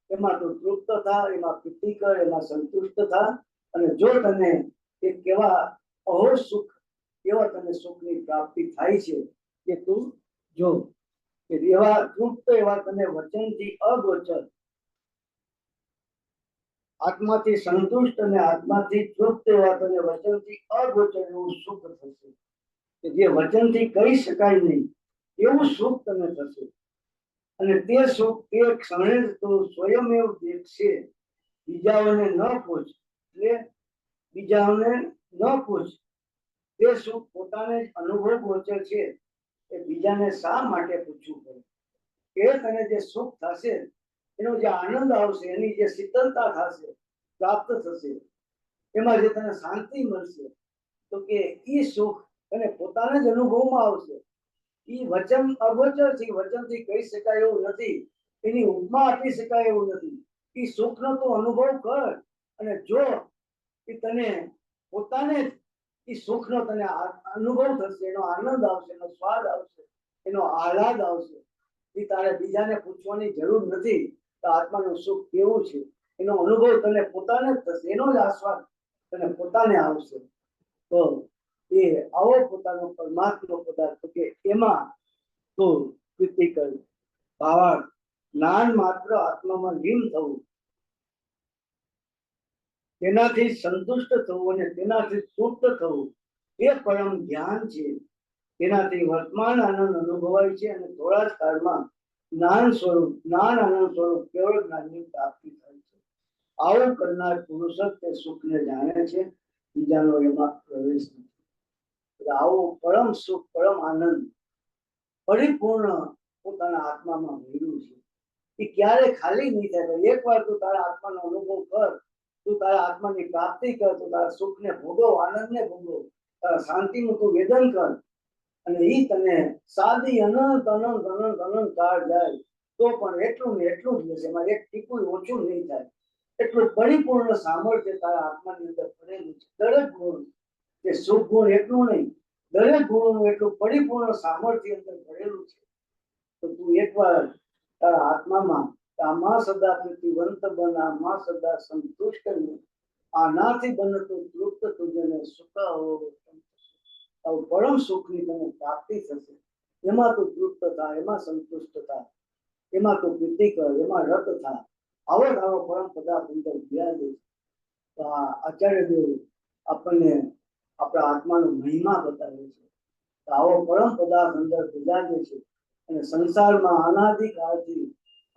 Speaker 1: એમાં તું તૃપ્ત થા, એમાં પ્રીતિ કર, એમાં સંતુષ્ટ થા. અને જો તને એક કેવા અહો સુખ, એવા તને સુખની પ્રાપ્તિ થાય છે કે તું જો. કે એવા તૃપ્ત એવા તને વચનથી અગોચર, આત્માથી સંતુષ્ટ અને આત્માથી તૃપ્ત એવા તને વચનથી અગોચર એવું સુખ થશે, કે જે વચનથી કહી શકાય નહીં એવું સુખ તને થશે. અને તે સુખ તે ક્ષણે જ તું સ્વયં દેખશે, બીજાઓને ન પૂછ. એટલે બીજાઓને ન પૂછ, તે સુખ પોતાને જ અનુભવ ગોચર છે, એ બીજાને શા માટે પૂછવું પડે? એ તને જે સુખ થશે, એનો જે આનંદ આવશે, એની જે શીતળતા થશે, પ્રાપ્ત થશે, એમાં જે તને શાંતિ મળશે, તો કે એ સુખ તને પોતાને જ અનુભવમાં આવશે. એ વચન અગોચર છે, વચનથી કહી શકાય એવું નથી, એની ઉપમા આપી શકાય એવું નથી. એ સુખનો તો અનુભવ કર, અને જો એ તને પોતાને એ સુખનો તને અનુભવ થશે, એનો આનંદ આવશે, એનો સ્વાદ આવશે, એનો આહલાદ આવશે. એ તારે બીજાને પૂછવાની જરૂર નથી કે આત્માનું સુખ કેવું છે. એનો અનુભવ તને પોતાને જ થશે, એનો જ આસ્વાદ તને પોતાને આવશે. તો એ આવો પોતાનો પરમાત્મા પદાર્થ, કે એમાં તો પ્રીતિ કર, ભાવાર્થ જ્ઞાન માત્ર આત્મામાં લીન થવું, તેનાથી સંતુષ્ટ થવું અને તેનાથી તૃપ્ત થવું, એ પરમ જ્ઞાન છે. તેનાથી વર્તમાન આનંદ અનુભવાય છે, અને થોડા જ કાળમાં જ્ઞાન સ્વરૂપ, જ્ઞાન આનંદ સ્વરૂપ કેવળ જ્ઞાનની પ્રાપ્તિ થાય છે. આવું કરનાર પુરુષ જ તે સુખને જાણે છે, બીજાનો એમાં પ્રવેશ નથી. આવું પરમ સુખ, પરમ આનંદ પરિપૂર્ણ પોતાના આત્મામાં ભર્યું છે. એ ક્યારે ખાલી નહીં થાય. એકવાર તું તારા આત્માનો અનુભવ કર, તું તારા આત્માની પ્રાપ્તિ કર, તું તારા સુખને ભોગવ, આનંદને ભોગવ, તારા શાંતિનું તું વેદન કર, અને એ તને સાદી અનંત અનંત અનંત અનંત કાળ જાય તો પણ એટલું ને એટલું જ રહેશે, એમાં એક ટીપું ઓછું નહીં થાય. એટલું પરિપૂર્ણ સામર્થ્ય તારા આત્માની અંદર પડેલું છે. દરેક ગુણ, કે સુખ ગુણ એટલું નહીં, દરેક ગુણોનું એટલું પરિપૂર્ણ સામર્થ્ય અંદર ભરેલું છે. તો તું એકવાર તારા આત્મામાં માં સદા પ્રીતિવંત બન, માં સદા સંતુષ્ટ બન, આનાથી બનતું તૃપ્ત તુજને સુખ પરમ સુખની તને પ્રાપ્તિ થશે. એમાં તું તૃપ્ત થાય, એમાં સંતુષ્ટ થાય, એમાં તું પ્રીતિ કર, એમાં રત થાય. આવો પરમ પદાર્થ અંદર બિરાજે. તો આ આચાર્ય દેવ આપણને આપણા આત્માનો મહિમા બતાવે છે. તો આવો પરમ પદાર્થ અંદર બિરાજે છે. અને સંસારમાં અનાદિકાળથી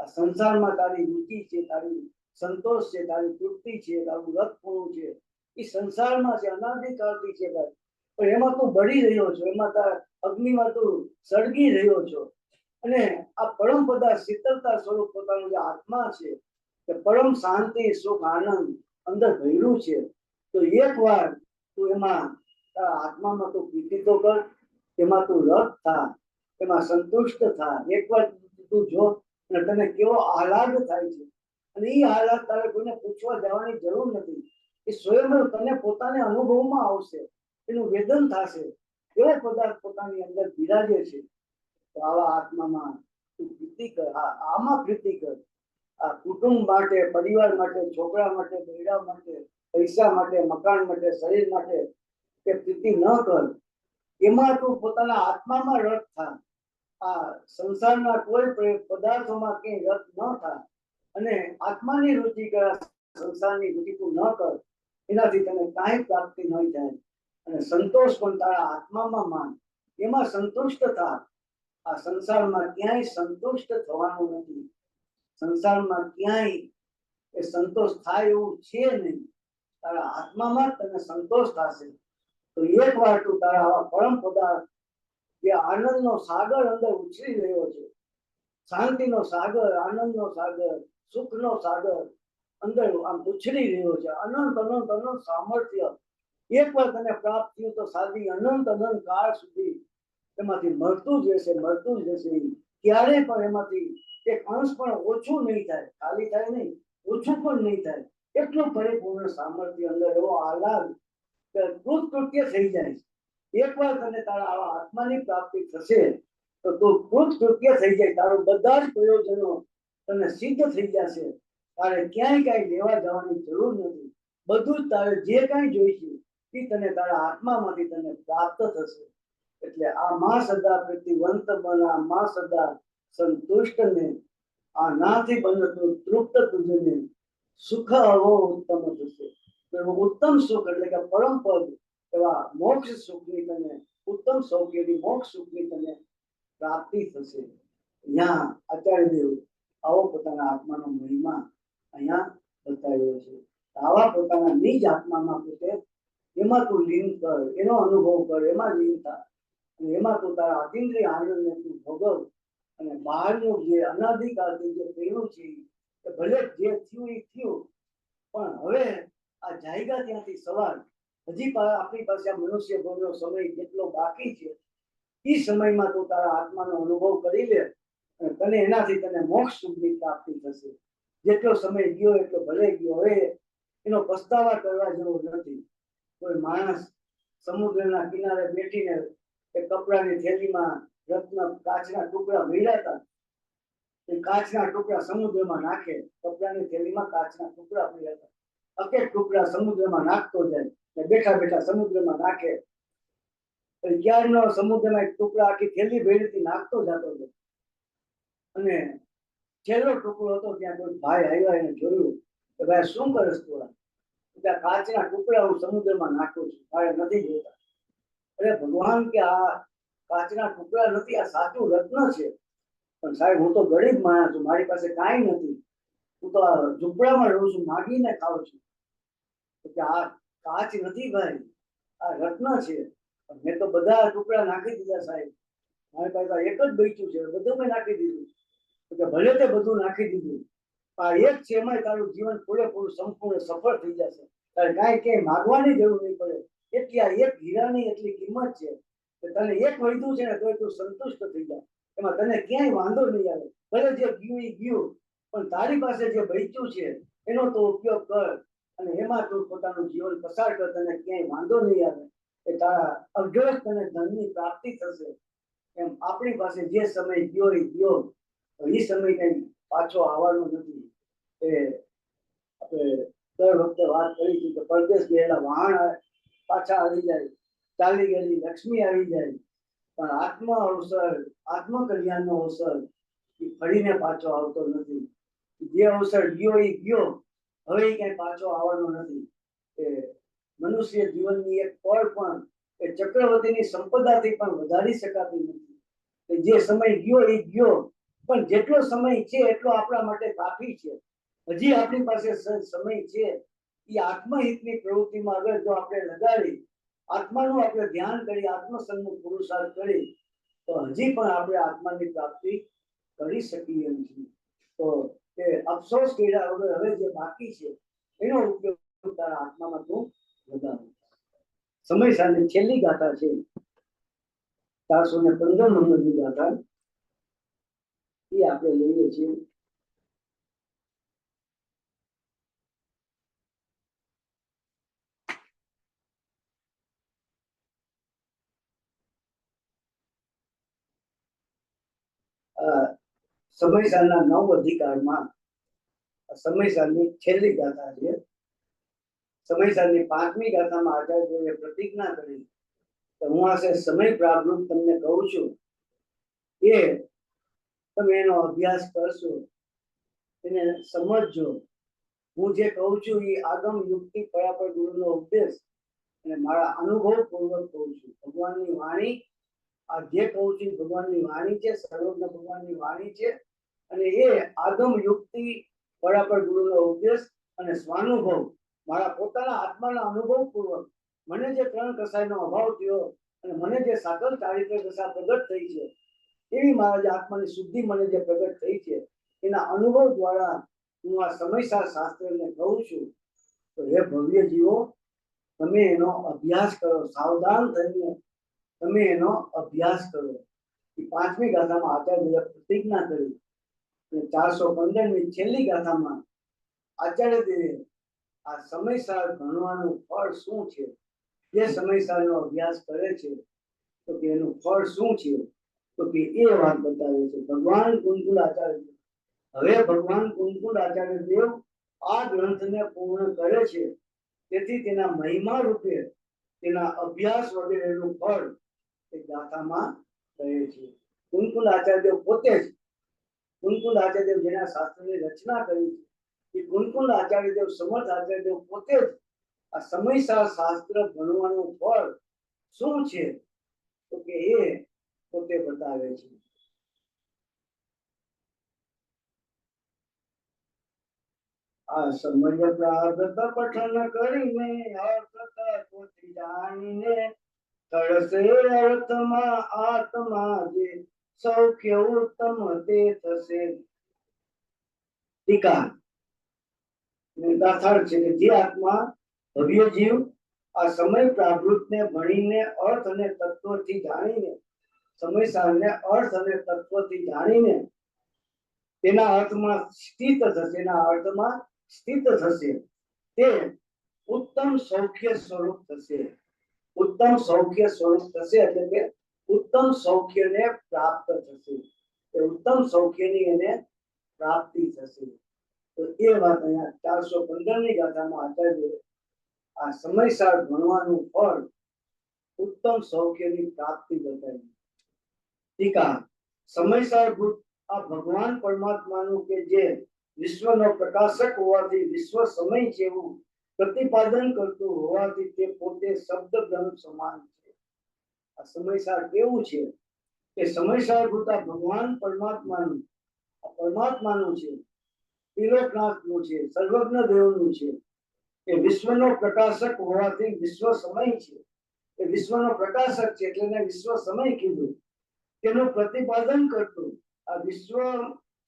Speaker 1: આ સંસારમાં તારી રુચિ છે, તારી સંતોષ છે, તારી તૃપ્તિ છે, તારું રથપણું છે, એ સંસારમાં છે, અનાદિકાળથી છે ભાઈ. પણ એમાં તું બળી રહ્યો છો, એમાં તારા અગ્નિમાં તું સળગી રહ્યો છો. અને આ પરમ પદાર્થ શીતળતા સ્વરૂપ પોતાનું જે આત્મા છે, કે પરમ શાંતિ સુખ આનંદ અંદર ભર્યું છે. તો એકવાર તું એમાં તારા આત્મામાં તું પ્રીતિ તો કર, એમાં તું રત થા, એમાં સંતુષ્ટ થા. એકવાર તું જો અને તને કેવો આહલાદ થાય છે. અને એ આહલાદ તારે કોઈને પૂછવા જવાની જરૂર નથી. એ સ્વયં તને પોતાને અનુભવમાં આવશે, એનું વેદન થશે. એવો પદાર્થ પોતાની અંદર બિરાજે છે. તો આવા આત્મામાં તું પ્રીતિ કર, આમાં પ્રીતિ કર. આ કુટુંબ માટે, પરિવાર માટે, છોકરા માટે, બૈરા માટે, પૈસા માટે, મકાન માટે, શરીર માટે કે પ્રીતિ ન કર. એમાં તું પોતાના આત્મામાં રત થા. આ સંસારના કોઈ પદાર્થોમાં ક્યાંય રત ન થા. અને આત્માની રુચિ કર, સંસારની રુચિ તું ન કર. એનાથી તને કાંઈ પ્રાપ્તિ નહીં થાય. અને સંતોષ પણ તારા આત્મામાં માન, એમાં સંતુષ્ટ થા. આ સંસારમાં ક્યાંય સંતુષ્ટ થવાનું નથી. સંસારમાં ક્યાંય એ સંતોષ થાય એવું છે નહીં. તારા આત્મામાં જ તને સંતોષ થશે. તો એકવાર તું તારા આવા પરમ પદાર્થ જે આનંદનો સાગર અંદર ઉછળી રહ્યો છે, શાંતિનો સાગર, આનંદનો સાગર, સુખનો સાગર અંદર આમ ઉછળી રહ્યો છે, અનંત અનંત અનંત સામર્થ્ય એકવાર તને પ્રાપ્ત થયું તો સાદી અનંત અનંત કાળ સુધી એમાંથી મળતું જ રહેશે, મળતું જ રહેશે. ક્યારેય પણ એમાંથી એક અંશ પણ ઓછું નહીં થાય. ખાલી થાય નહીં, ઓછું પણ નહીં થાય. એટલું પરિપૂર્ણ સામર્થ્ય અંદર, એવો આહલાદ કૃતકૃત્ય થઈ જાય. એકવાર તને તારા આવા આત્માની પ્રાપ્તિ થશે તો તું કૃતકૃત્ય થઈ જાય. તારું બધા જ પ્રયોજનો તને સિદ્ધ થઈ જશે. તારે ક્યાંય કાંઈ લેવા જવાની જરૂર નથી. બધું જ તારે જે કાંઈ જોઈશે એ તને તારા આત્મામાંથી તને પ્રાપ્ત થશે. એટલે આ માં સદા પ્રીતિવંત બન, આ માં સદા સંતુષ્ટ ને, આ નાથી બનતું તૃપ્ત તુજને સુખ અવો ઉત્તમ થશે. ઉત્તમ સુખ એટલે કે પરમ પદ એવા મોક્ષ સુખની તને, ઉત્તમ સૌખ્યની મોક્ષ સુખની તને પ્રાપ્તિ થશે. અહીંયા આચાર્ય દેવ આવો પોતાના આત્માનો મહિમા અહીંયા બતાવ્યો છે. આવા પોતાના નિજ આત્મામાં પોતે એમાં તું લીન કર, એનો અનુભવ કર, એમાં લીન થા. અને એમાં તું તારા અતિન્દ્રિય આનંદને તું ભોગવ. અને બહારનું જે અનાદિકાળથી જે પહેલું છે કે ભલે જે થયું એ થયું, પણ હવે આ જાયગા ત્યાંથી સવાલ. હજી આપણી પાસે આ મનુષ્ય ભોગનો સમય જેટલો બાકી છે, એ સમયમાં તું તારા આત્માનો અનુભવ કરી લે અને તને એનાથી તને મોક્ષ સુખની પ્રાપ્તિ થશે. જેટલો સમય ગયો એટલો ભલે ગયો. હવે એનો પસ્તાવા કરવા જેવો નથી. કોઈ માણસ સમુદ્રના કિનારે બેઠીને એ કપડાની થેલીમાં રત્ન કાચના ટુકડા ભર્યા હતા, એ કાચના ટુકડા સમુદ્રમાં નાખે. કપડાની થેલીમાં કાચના ટુકડા ભર્યા હતા, અકેટ ટુકડા સમુદ્રમાં નાખતો જાય ને બેઠા બેઠા સમુદ્રમાં નાખે. ક્યારનો સમુદ્રમાં એક ટુકડા આખી થેલી ભેરીથી નાખતો જતો હતો. અને છેલ્લો ટુકડો હતો ત્યાં કોઈ ભાઈ આવ્યા એને જોયું કે ભાઈ શું કરસ તું? ત્યાં કાચના ટુકડા હું સમુદ્રમાં નાખું છું, મારે નથી જોતા. અરે ભગવાન કે આ કાચના ટુકડા નથી, આ સાચું રત્ન છે. પણ સાહેબ હું તો ગરીબ માણસ છું, મારી પાસે કાંઈ નથી, હું તો આ ઝૂંપડામાં રહું છું, માગીને ખાઉં છું. કે આ કાચ નથી ભાઈ, આ રત્ન છે. મેં તો બધા ટુકડા નાખી દીધા સાહેબ, મારી પાસે એક જ બચ્યું છે, બધું મેં નાખી દીધું. કે ભલે તે બધું નાખી દીધું, આ એક છે એમાં તારું જીવન પૂરેપૂરું સંપૂર્ણ સફળ થઈ જશે. તારે કાંઈ ક્યાંય માગવાની જરૂર નહીં પડે. એટલી આ એક હીરાની એટલી કિંમત છે કે તને એક વધ્યું છે ને તો તું સંતુષ્ટ થઈ જાય. એમાં તને ક્યાંય વાંધો નહીં આવે. ભલે જે ગયું એ ગયું, પણ તારી પાસે જે બચ્યું છે એનો તો ઉપયોગ કર અને એમાં તું પોતાનું જીવન પસાર કર. તને ક્યાંય વાંધો નહીં આવે. એ તારા અગ્રસ્ત અને ધનની પ્રાપ્તિ થશે. એમ આપણી પાસે જે સમય ગયો એ ગયો, એ સમય કઈ પાછો આવવાનો નથી. એ આપણે દર વખતે વાત કરી હતી કે પરદેશ ગયેલા વાહન પાછા આવી જાય, ચાલી ગયેલી લક્ષ્મી આવી જાય, પણ આત્મ અવસર, આત્મ કલ્યાણનો અવસર એ ફરીને પાછો આવતો નથી. જે અવસર ગયો એ ગયો, હવે એ કઈ પાછો આવવાનો નથી. એ મનુષ્ય જીવનની એક પળ પણ એ ચક્રવર્તીની સંપદાથી પણ વધારી શકાતી નથી. જે સમય ગયો એ ગયો, પણ જેટલો સમય છે એટલો આપણા માટે કાફી છે. હજી આપણી પાસે સમય છે, એ આત્મહિતની પ્રવૃત્તિમાં અગર જો આપણે લગાડી, આત્માનું આપણે ધ્યાન કરી, આત્મસન્મુખ પુરુષાર્થ કરી, તો હજી પણ આપણે આત્માની પ્રાપ્તિ કરી શકીએ છીએ. તો એ અફસોસ કર્યા વગર હવે જે બાકી છે એનો ઉપયોગ તારા આત્મામાં તું વધાર. સમય સાથે છેલ્લી ગાથા છે 415 નંબરની ગાથા, એ આપણે લઈએ છીએ. સમયસારના 9 અધિકારમાં સમયસારની છેલ્લી ગાથા છે. સમયસારની 5મી ગાથામાં આચાર્યએ પ્રતિજ્ઞા કરી કે હું આ સમય પ્રાપ્ત તમને કહું છું, એ તમે એનો અભ્યાસ કરશો, એને સમજજો. હું જે કહું છું એ આગમ યુક્તિ પરાપર ગુરુનો ઉપદેશ અને મારા અનુભવ પૂર્વક કહું છું. ભગવાનની વાણી, આ જે કહું છું ભગવાનની વાણી છે, સર્વજ્ઞ ભગવાનની વાણી છે, અને એ આગમ યુક્તિ પરાપર ગુરુનો ઉપદેશ અને સ્વાનુભવ, મારા પોતાના આત્માના અનુભવ પૂર્વક મને જે 3 કસાયનો અભાવ થયો અને મને જે સાકર ચારિત્ર દશા પ્રગટ થઈ છે, એવી મારા જે આત્માની શુદ્ધિ મને જે પ્રગટ થઈ છે, એના અનુભવ દ્વારા હું આ સમયસાર શાસ્ત્રને કહું છું. તો હે ભવ્ય જીવો, તમે એનો અભ્યાસ કરો, સાવધાન થઈને તમે એનો અભ્યાસ કરો. એ 5મી ગાથામાં આચાર્યએ પ્રતિજ્ઞા કરી. 415ની છેલ્લી ગાથામાં આચાર્યદેવે આ સમયસાર ભણવાનું ફળ શું છે, જે સમયસારનો અભ્યાસ કરે છે તો કે એનું ફળ શું છે, તો કે એ વાત બતાવે છે. ભગવાન કુંતલ આચાર્ય, હવે ભગવાન કુંતલ આચાર્ય દેવ આ ગ્રંથને પૂર્ણ કરે છે, તેથી તેના મહિમા રૂપે તેના અભ્યાસ વગેરેનું ફળ એ ગાથામાં કહે છે. કુંતલ આચાર્ય દેવ પોતે જ, કુંતલ આચાર્ય દેવ જેના શાસ્ત્રની રચના કરી છે, એ કુંતલ આચાર્ય દેવ સમર્થ આચાર્ય દેવ પોતે જ આ સમયસાર શાસ્ત્ર ભણવાનું ફળ શું છે તો કે એ પોતે બતાવે છે. આ સમય પ્રાર્થ પઠન કરીને અર્થ તત્વથી જાણીને તળસે અર્થમાં આત્મા જે સૌખ્ય ઉત્તમ તે થશે. ટીકા દાથાર્થ છે કે જે આત્મા ભવ્ય જીવ આ સમય પ્રાવૃત્તને ભણીને અર્થ અને તત્વથી જાણીને, સમયસારને અર્થ અને તત્વથી જાણીને તેના અર્થમાં સ્થિત થશે, એના અર્થમાં સ્થિત થશે, તે ઉત્તમ સૌખ્ય સ્વરૂપ થશે. ઉત્તમ સૌખ્ય સ્વરૂપ થશે એટલે કે ઉત્તમ સૌખ્યને પ્રાપ્ત થશે, એ ઉત્તમ સૌખ્યની એને પ્રાપ્તિ થશે. તો એ વાત અહીંયા 415ની ગાથામાં આચાર્ય આ સમયસાર ભણવાનું ફળ ઉત્તમ સૌખ્યની પ્રાપ્તિ બતાવી. ટીકા સમયસાર ભૂત આ ભગવાન પરમાત્માનું કે જે વિશ્વનો પ્રકાશક હોવાથી વિશ્વ સમય જેવું પ્રતિપાદન કરતું હોવાથી તે પોતે શબ્દ બ્રહ્મ સમાન છે. આ સમયસાર કેવું છે કે સમયસાર ભૂત આ ભગવાન પરમાત્માનું, આ પરમાત્માનું છે, ત્રિલોકનાથનું છે, સર્વજ્ઞ દેવનું છે. એ વિશ્વનો પ્રકાશક હોવાથી વિશ્વ સમય છે, એ વિશ્વનો પ્રકાશક છે એટલે એને વિશ્વ સમય કીધું. તેનું પ્રતિપાદન કરતું, આ વિશ્વ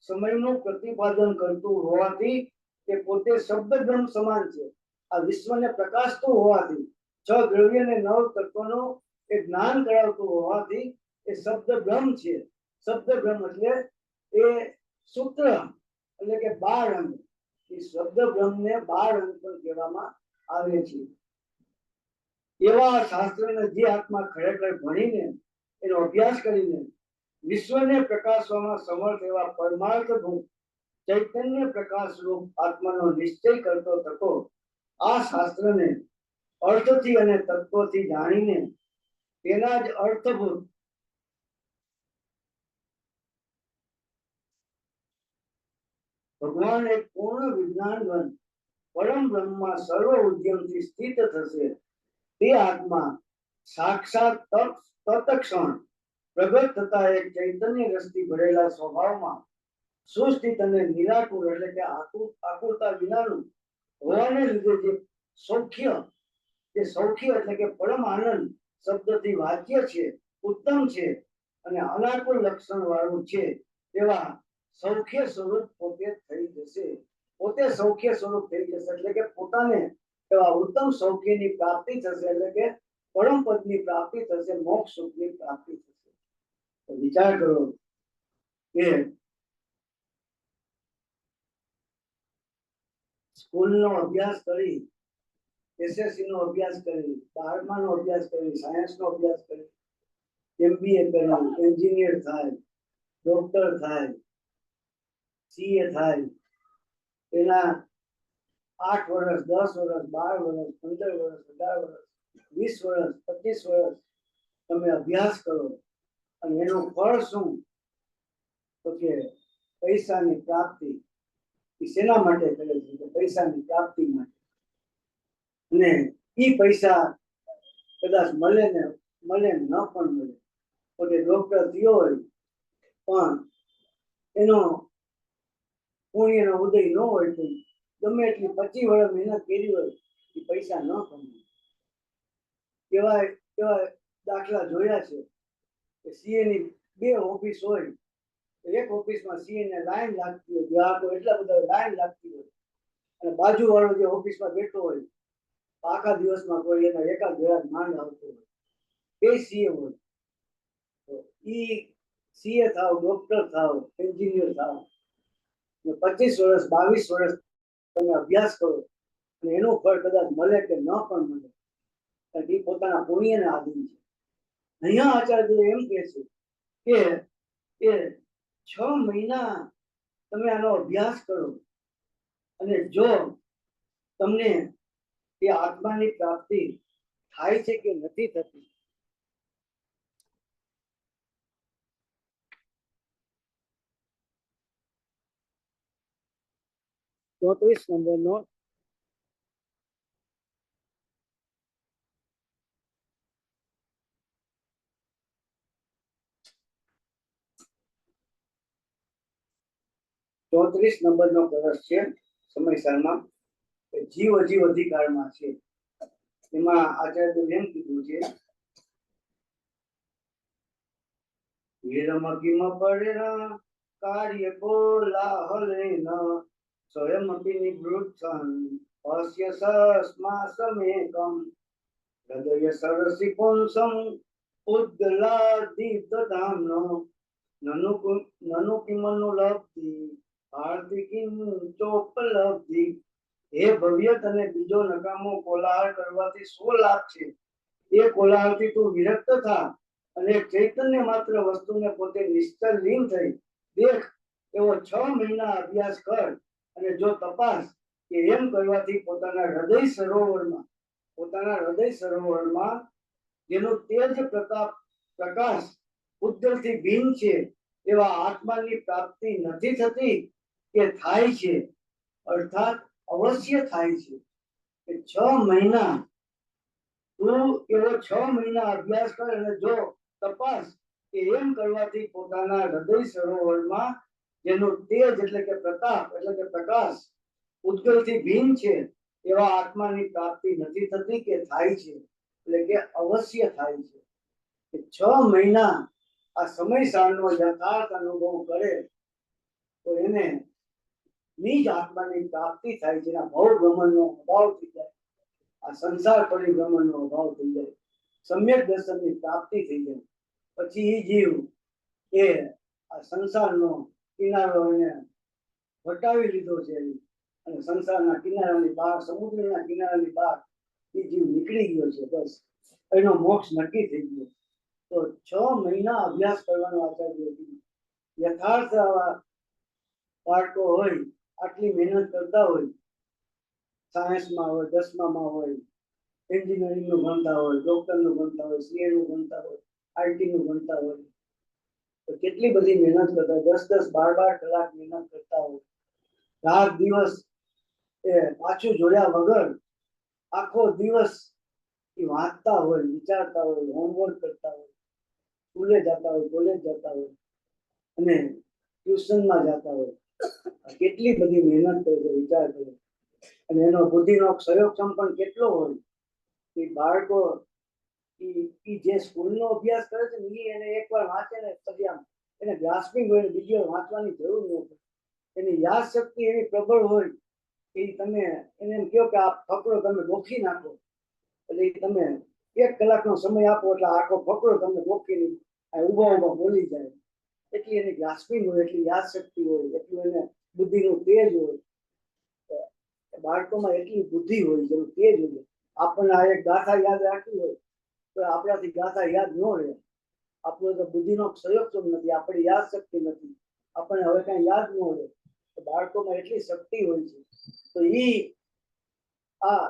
Speaker 1: સમયનું પ્રતિપાદન કરતું હોવાથી તે પોતે શબ્દ બ્રહ્મ સમાન છે. આ વિશ્વને પ્રકાશતું હોવાથી, 6 દ્રવ્ય અને 9 તત્વોનું એ જ્ઞાન કરાવતું હોવાથી એ શબ્દ બ્રહ્મ છે. શબ્દ બ્રહ્મ એટલે એ સૂત્ર એટલે કે 12 અંગ. એ શબ્દ બ્રહ્મને 12 અંગ પણ કહેવામાં આવે છે. એવા શાસ્ત્રને જે આત્મા ખરેખર ભણીને એનો અભ્યાસ કરીને વિશ્વને પ્રકાશવામાં સમર્થ એવા પરમાર્થભૂત ચૈતન્ય પ્રકાશ રૂપ આત્માનો નિશ્ચય કરતો થતો આ શાસ્ત્રને અર્થથી અને તત્વથી જાણીને તેના જ અર્થભૂત ભગવાન એક પૂર્ણ વિજ્ઞાનવન પરમ બ્રહ્મમાં સર્વ ઉદ્યમથી સ્થિત થશે તે આત્મા સાક્ષાત તત્ક્ષણ પ્રગટ થતા એક ચૈતન્ય રસથી ભરેલા સ્વભાવમાં સુસ્થિત અને નિરાકુર એટલે કે આકુરતા વિનાનું હોવાને લીધે જે સૌખ્ય એટલે કે પરમ આનંદ શબ્દથી વાચ્ય છે, ઉત્તમ છે અને અનાકુલ લક્ષણ વાળું છે તેવા સૌખ્ય સ્વરૂપ પોતે થઈ જશે. પોતે સૌખ્ય સ્વરૂપ થઈ જશે એટલે કે પોતાને એવા ઉત્તમ સૌખ્યની પ્રાપ્તિ થશે એટલે કે પરમ પદની પ્રાપ્તિ થશે, મોક્ષ સુખની પ્રાપ્તિ થશે. તો વિચાર કરો કે સ્કૂલનો અભ્યાસ કરી, એસએસસી નો અભ્યાસ કરી, 12મા નો અભ્યાસ કરી, સાયન્સ નો અભ્યાસ કરી, એમબીએ કર્યું, એન્જિનિયર થાય, ડોક્ટર થાય, સીએ થાય, એના 8 વર્ષ, 10 વર્ષ, 12 વર્ષ, 15 વર્ષ, 18 વર્ષ, 20 વર્ષ, 25 વર્ષ તમે અભ્યાસ કરો અને એનું ફળ શું? તો કે પૈસાની પ્રાપ્તિ. શેના માટે કરે છે? પૈસાની પ્રાપ્તિ માટે. અને એ પૈસા કદાચ મળે ન પણ મળે. પોતે ડોક્ટર થયો હોય પણ એનો પુણ્યનો ઉદય ન હોય તો ગમે એટલી 25 વર્ષ મહેનત કરી હોય એ પૈસા ન કમાય. એવા દાખલા જોયા છે કે સીએ ની 2 ઓફિસ હોય, એક ઓફિસમાં સીએ ને લાઈન લાગતી હોય, ગ્રાહકો એટલા બધા લાઈન લાગતી હોય અને બાજુ વાળો જે ઓફિસમાં બેઠો હોય આખા દિવસમાં કોઈ એના એકાદ ગ્રાહક માંડ આવતો હોય. એ સીએ હોય તો ઈ સીએ થાવ, ડોક્ટર થાવ, એન્જિનિયર થાવ, 25 વર્ષ 22 વર્ષ તમે અભ્યાસ કરો અને એનું ફળ કદાચ મળે કે ન પણ મળે કારણ કે પોતાના પુણ્યને આધીન છે. અહીંયા આચાર્ય એમ કહે છે કે 6 મહિના તમે આનો અભ્યાસ કરો અને જો તમને એ આત્માની પ્રાપ્તિ થાય છે કે નથી થતી, ચોત્રીસ નંબરનો પ્રશ્ન છે સમયસારમાં જીવ અજીવ અધિકારમાં છે. એમાં આચાર્ય એમ કીધું છે વિરમકિમ પડેના કાર્ય કોલાહલેના સ્વયમપી નિવૃત્તં અસ્ય સસ્માસમેકં હૃદય સરસી પુંસં ઉદ્ગલાદીપ્તધામ્નો નનુ કિમનુલબ્ધિ હાર્દિકિં ચોપલબ્ધિ. હે ભવ્યત અને બીજો નકામો કોલાહલ કરવાથી શું લાભ છે? એ કોલાહલથી તું વિરક્ત થા અને ચૈતન્ય માત્ર વસ્તુને પોતે નિશ્ચલ લીન થઈ દેખ એવો 6 મહિના અભ્યાસ કર અને જો તપાસ કે એમ કરવાથી પોતાના હૃદય સરોવરમાં જેનું તેજ પ્રકાશ ઉદ્ગલથી ભિન્ન છે એવા આત્માની પ્રાપ્તિ નથી થતી કે થાય છે, અર્થાત અવશ્ય થાય છે. કે 6 મહિના તું એવો 6 મહિના અભ્યાસ કર અને જો તપાસ કે એમ કરવાથી પોતાના હૃદય સરોવરમાં જેનું તેજ એટલે કે પ્રતાપ એટલે કે પ્રકાશ ઉદ્ગલથી ભિન્ન છે એવા આત્માની પ્રાપ્તિ નથી થતી કે થાય છે, એટલે કે અવશ્ય થાય છે. કે 6 મહિના આ સમય સારનો યથાર્થ અનુભવ કરે તો એને નિજ આત્માની પ્રાપ્તિ થાય છે. એના ભવ ભ્રમણનો અભાવ થઈ જાય, આ સંસાર પરિભ્રમણનો અભાવ થઈ જાય, સમ્યક દર્શનની પ્રાપ્તિ થઈ જાય. પછી એ જીવ એ આ સંસારનો કિનારો એને વટાવી લીધો છે અને સંસારના કિનારાની બહાર, સમુદ્રના કિનારાની બહાર એ જીવ નીકળી ગયો છે, બસ એનો મોક્ષ નક્કી થઈ ગયો. તો 6 મહિના અભ્યાસ કરવાનો આચાર્ય યથાર્થ બાળકો હોય આટલી મહેનત કરતા હોય, સાયન્સમાં હોય, 10મામાં હોય, એન્જિનિયરિંગનું ભણતા હોય, ડોક્ટરનું ભણતા હોય, સીએનું ભણતા હોય, આઈટીનું ભણતા હોય, તો કેટલી બધી મહેનત કરતા હોય, 10-10, 12-12 કલાક મહેનત કરતા હોય, રાત દિવસ એ પાછું જોયા વગર આખો દિવસ એ વાંચતા હોય, વિચારતા હોય, હોમવર્ક કરતા હોય, સ્કૂલે જતા હોય, કોલેજ જતા હોય અને ટ્યુશનમાં જતા હોય. કેટલી બધી મહેનત કરે છે, વિચાર કરે. અને એનો બુદ્ધિનો ક્ષયોક્ષમ પણ કેટલો હોય કે બાળકો જે સ્કૂલનો અભ્યાસ કરે છે ને એ એને એકવાર વાંચે ને પછી આમ એને ગ્રાસ્પિંગ હોય, બીજી વાર વાંચવાની જરૂર ન પડે. એની યાદ શક્તિ એવી પ્રબળ હોય કે તમે એને એમ કહો કે આ ફકરો તમે ગોખી નાખો, એટલે તમે 1 કલાકનો સમય આપો એટલે આખો ફકરો તમે ગોખી ઉભા બોલી જાય. એટલી એની ગ્રાસ્પિંગ હોય, એટલી યાદ શક્તિ હોય, એટલું એને બુદ્ધિનું તેજ હોય. બાળકોમાં એટલી બુદ્ધિ હોય, જેનું તેજ હોય. આપણને આ એક ગાથા યાદ રાખવી હોય તો આપણાથી ગાથા યાદ ન રહે. આપણો તો બુદ્ધિનો ક્ષયોક્ષમ નથી, આપણી યાદ શક્તિ નથી, આપણને હવે કઈ યાદ ન રહે. બાળકોમાં એટલી શક્તિ હોય છે. તો આ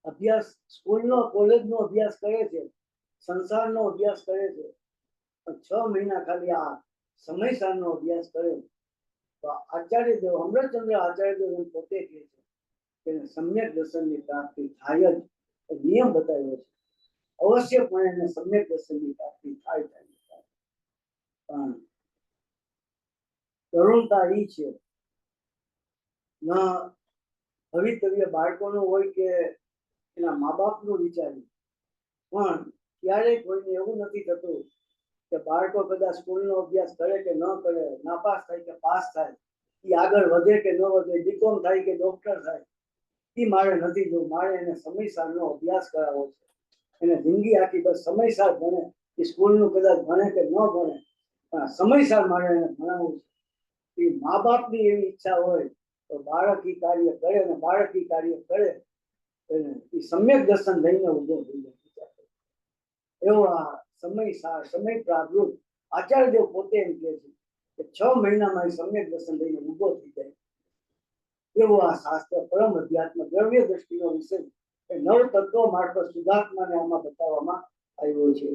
Speaker 1: અભ્યાસ સ્કૂલનો, કોલેજનો અભ્યાસ કરે છે, સંસારનો અભ્યાસ કરે છે, 6 મહિના ખાલી આ સમયસારનો અભ્યાસ કરે તો આચાર્ય દેવ, અમૃતચંદ્ર આચાર્ય દેવ પોતે કહે છે કે સમ્યક દર્શનની પ્રાપ્તિ થાય જ. નિયમ બતાવ્યો છે, અવશ્યપણે એને સમ્યક દર્શનની પ્રાપ્તિ થાય. પણ કરુણતા એ છે ન ભવિતવ્ય બાળકોનું હોય કે એના મા બાપનું વિચાર્યું, પણ ક્યારેય કોઈને એવું નથી થતું કે બાળકો કદાચ સ્કૂલનો અભ્યાસ કરે કે ન કરે, નાપાસ થાય કે પાસ થાય, એ આગળ વધે કે ન વધે, બીકોમ થાય કે ડોક્ટર થાય, એ મારે નથી જોવું. મારે એને સમયસારનો અભ્યાસ કરાવવો છે. એને જિંદગી આખી બસ સમયસાર ભણે, એ સ્કૂલનું કદાચ ભણે કે ન ભણે, પણ સમયસાર મારે એને ભણાવવું છે. એ મા બાપની એવી ઈચ્છા હોય તો બાળક ઈ કાર્ય કરે, અને બાળક ઈ કાર્ય કરે એ સમ્યક દર્શન લઈને ઉભો થઈ જાય. એવો આ સમય પ્રાગૃત આચાર્ય દેવ પોતે એમ કહે છે કે 6 મહિનામાં એ સમ્યક દર્શન લઈને ઉભો થઈ જાય. એવો આ શાસ્ત્ર પરમ અધ્યાત્મ દ્રવ્ય દ્રષ્ટિનો વિષય એ 9 તત્વો મારફત શુદ્ધાત્માને આમાં બતાવવામાં આવ્યો છે.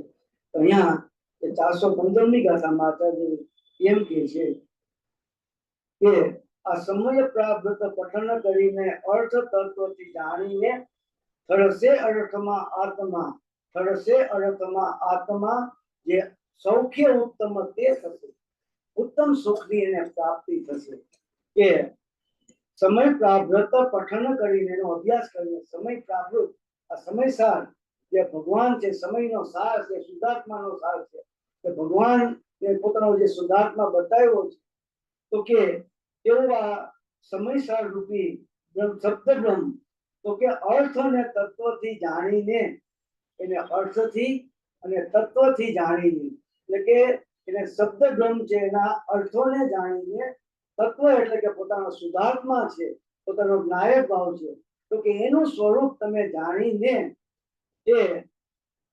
Speaker 1: અહીંયા 415મી ગાથામાં આચાર્ય એમ કહે છે કે આ સમય પ્રાપ્ત પઠન કરીને અર્થ તત્વથી જાણીને થળસે અર્થમાં આત્મા, થળસે અર્થમાં આત્મા જે સૌખ્ય ઉત્તમ તે થશે, ઉત્તમ સુખની એને પ્રાપ્તિ થશે. કે સમય પ્રાવૃત પઠન કરીને એનો અભ્યાસ કરીને સમય પ્રાવૃત આ સમયસાર જે ભગવાન છે, સમયનો સાર છે, શુદ્ધાત્માનો સાર છે, કે ભગવાન પોતાનો જે શુદ્ધાત્મા બતાવ્યો છે, તો કે એવું આ સમયસાર રૂપી શબ્દબ્રહ્મ, તો કે અર્થ અને તત્વથી જાણીને, એને અર્થથી અને તત્વથી જાણીને, એટલે કે એને શબ્દબ્રહ્મ છે એના અર્થોને જાણીને, તત્વ એટલે કે પોતાનો શુદ્ધાત્મા છે, પોતાનો નાયક ભાવ છે, તો કે એનું સ્વરૂપ તમે જાણીને એ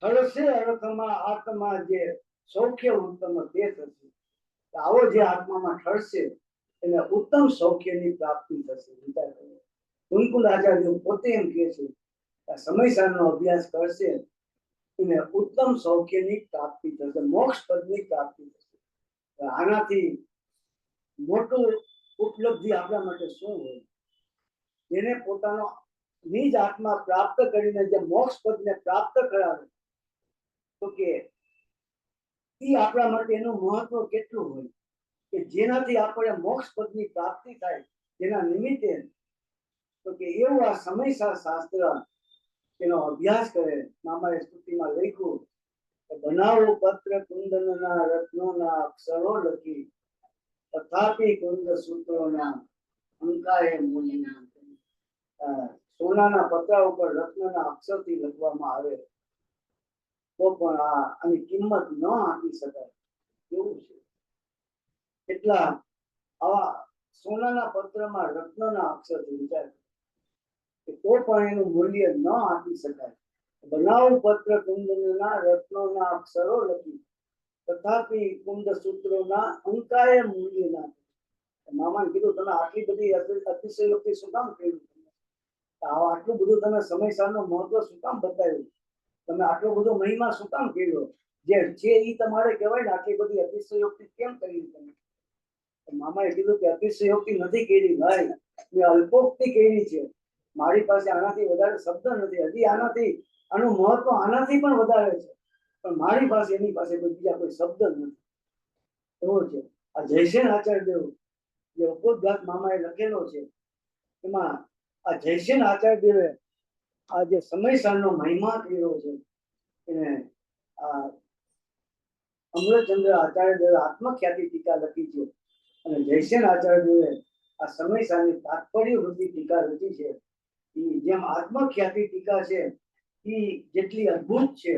Speaker 1: થળસે અર્થમાં આત્મા જે સૌખ્ય ઉત્તમ તે થશે. આવો જે આત્મામાં ઠળશે એને ઉત્તમ સૌખ્યની પ્રાપ્તિ થશે. વિચાર કરો. કુલકુલ આચાર્ય પોતે એમ કહે છે કે સમયસારનો અભ્યાસ કરશે એને ઉત્તમ સૌખ્યની પ્રાપ્તિ થશે, મોક્ષ પદની પ્રાપ્તિ થશે. આનાથી મોટું ઉપલબ્ધિ આપણા માટે શું હોય? જેને પોતાનો નિજ આત્મા પ્રાપ્ત કરીને જે મોક્ષ પદને પ્રાપ્ત કરાવે, તો કે એ આપણા માટે એનું મહત્વ કેટલું હોય કે જેનાથી આપણે મોક્ષ પદની પ્રાપ્તિ થાય, જેના નિમિત્તે, તો કે એવું આ સમયસાર શાસ્ત્ર એનો અભ્યાસ કરે. મામાએ સ્તુતિમાં લખ્યું કે બનાવો પત્ર કુંદનના રત્નોના અક્ષરો લખી, તથાપિ કુંદ સૂત્રોના અંકાએ મૂલ્યના. સોનાના પત્રા ઉપર રત્નના અક્ષરથી લખવામાં આવે તો પણ આની કિંમત ન આપી શકાય એવું છે. એટલા આવા સોનાના પત્રમાં રત્નના અક્ષરથી વિચાર તો પણ એનું મૂલ્ય ન આપી શકાય. બનાવ પત્ર કુંદના રત્નોના અક્ષરો લખી, તથાપી કુંદ સૂત્રોના અંકાએ મૂલ્ય ના. મામાને કીધું તમે આટલી બધી અતિશયોક્તિ શું કામ કર્યું, આટલું બધું તમે સમયસારનું મહત્વ શું કામ બતાવ્યું, તમે આટલો બધો મહિમા શું કામ કર્યો, જે છે એ તમારે કહેવાય ને, આટલી બધી અતિશયોક્તિ કેમ કરી તમે? મામાએ કીધું કે અતિશયોક્તિ નથી કરી ભાઈ, મેં અલ્પોક્તિ કરી છે. મારી પાસે આનાથી વધારે શબ્દ નથી, હજી આનું મહત્વ આનાથી પણ વધારે છે, પણ મારી પાસે એની પાસે બીજા કોઈ શબ્દ નથી. એવો છે આ જયસેન આચાર્ય દેવ જે ઉપોદ્ઘાત મામાએ લખેલો છે, એમાં આ જયસેન આચાર્ય દેવે આ જે સમયસારનો મહિમા કર્યો છે, એને આ અમૃતચંદ્ર આચાર્ય દેવે આત્મખ્યાતિ ટીકા લખી છે, અને જયસેન આચાર્ય દેવે આ સમયસારની તાત્પર્ય વૃત્તિ ટીકા રચી છે. જેમ આત્મખ્યાતિ ટીકા છે એ જેટલી અદ્ભુત છે,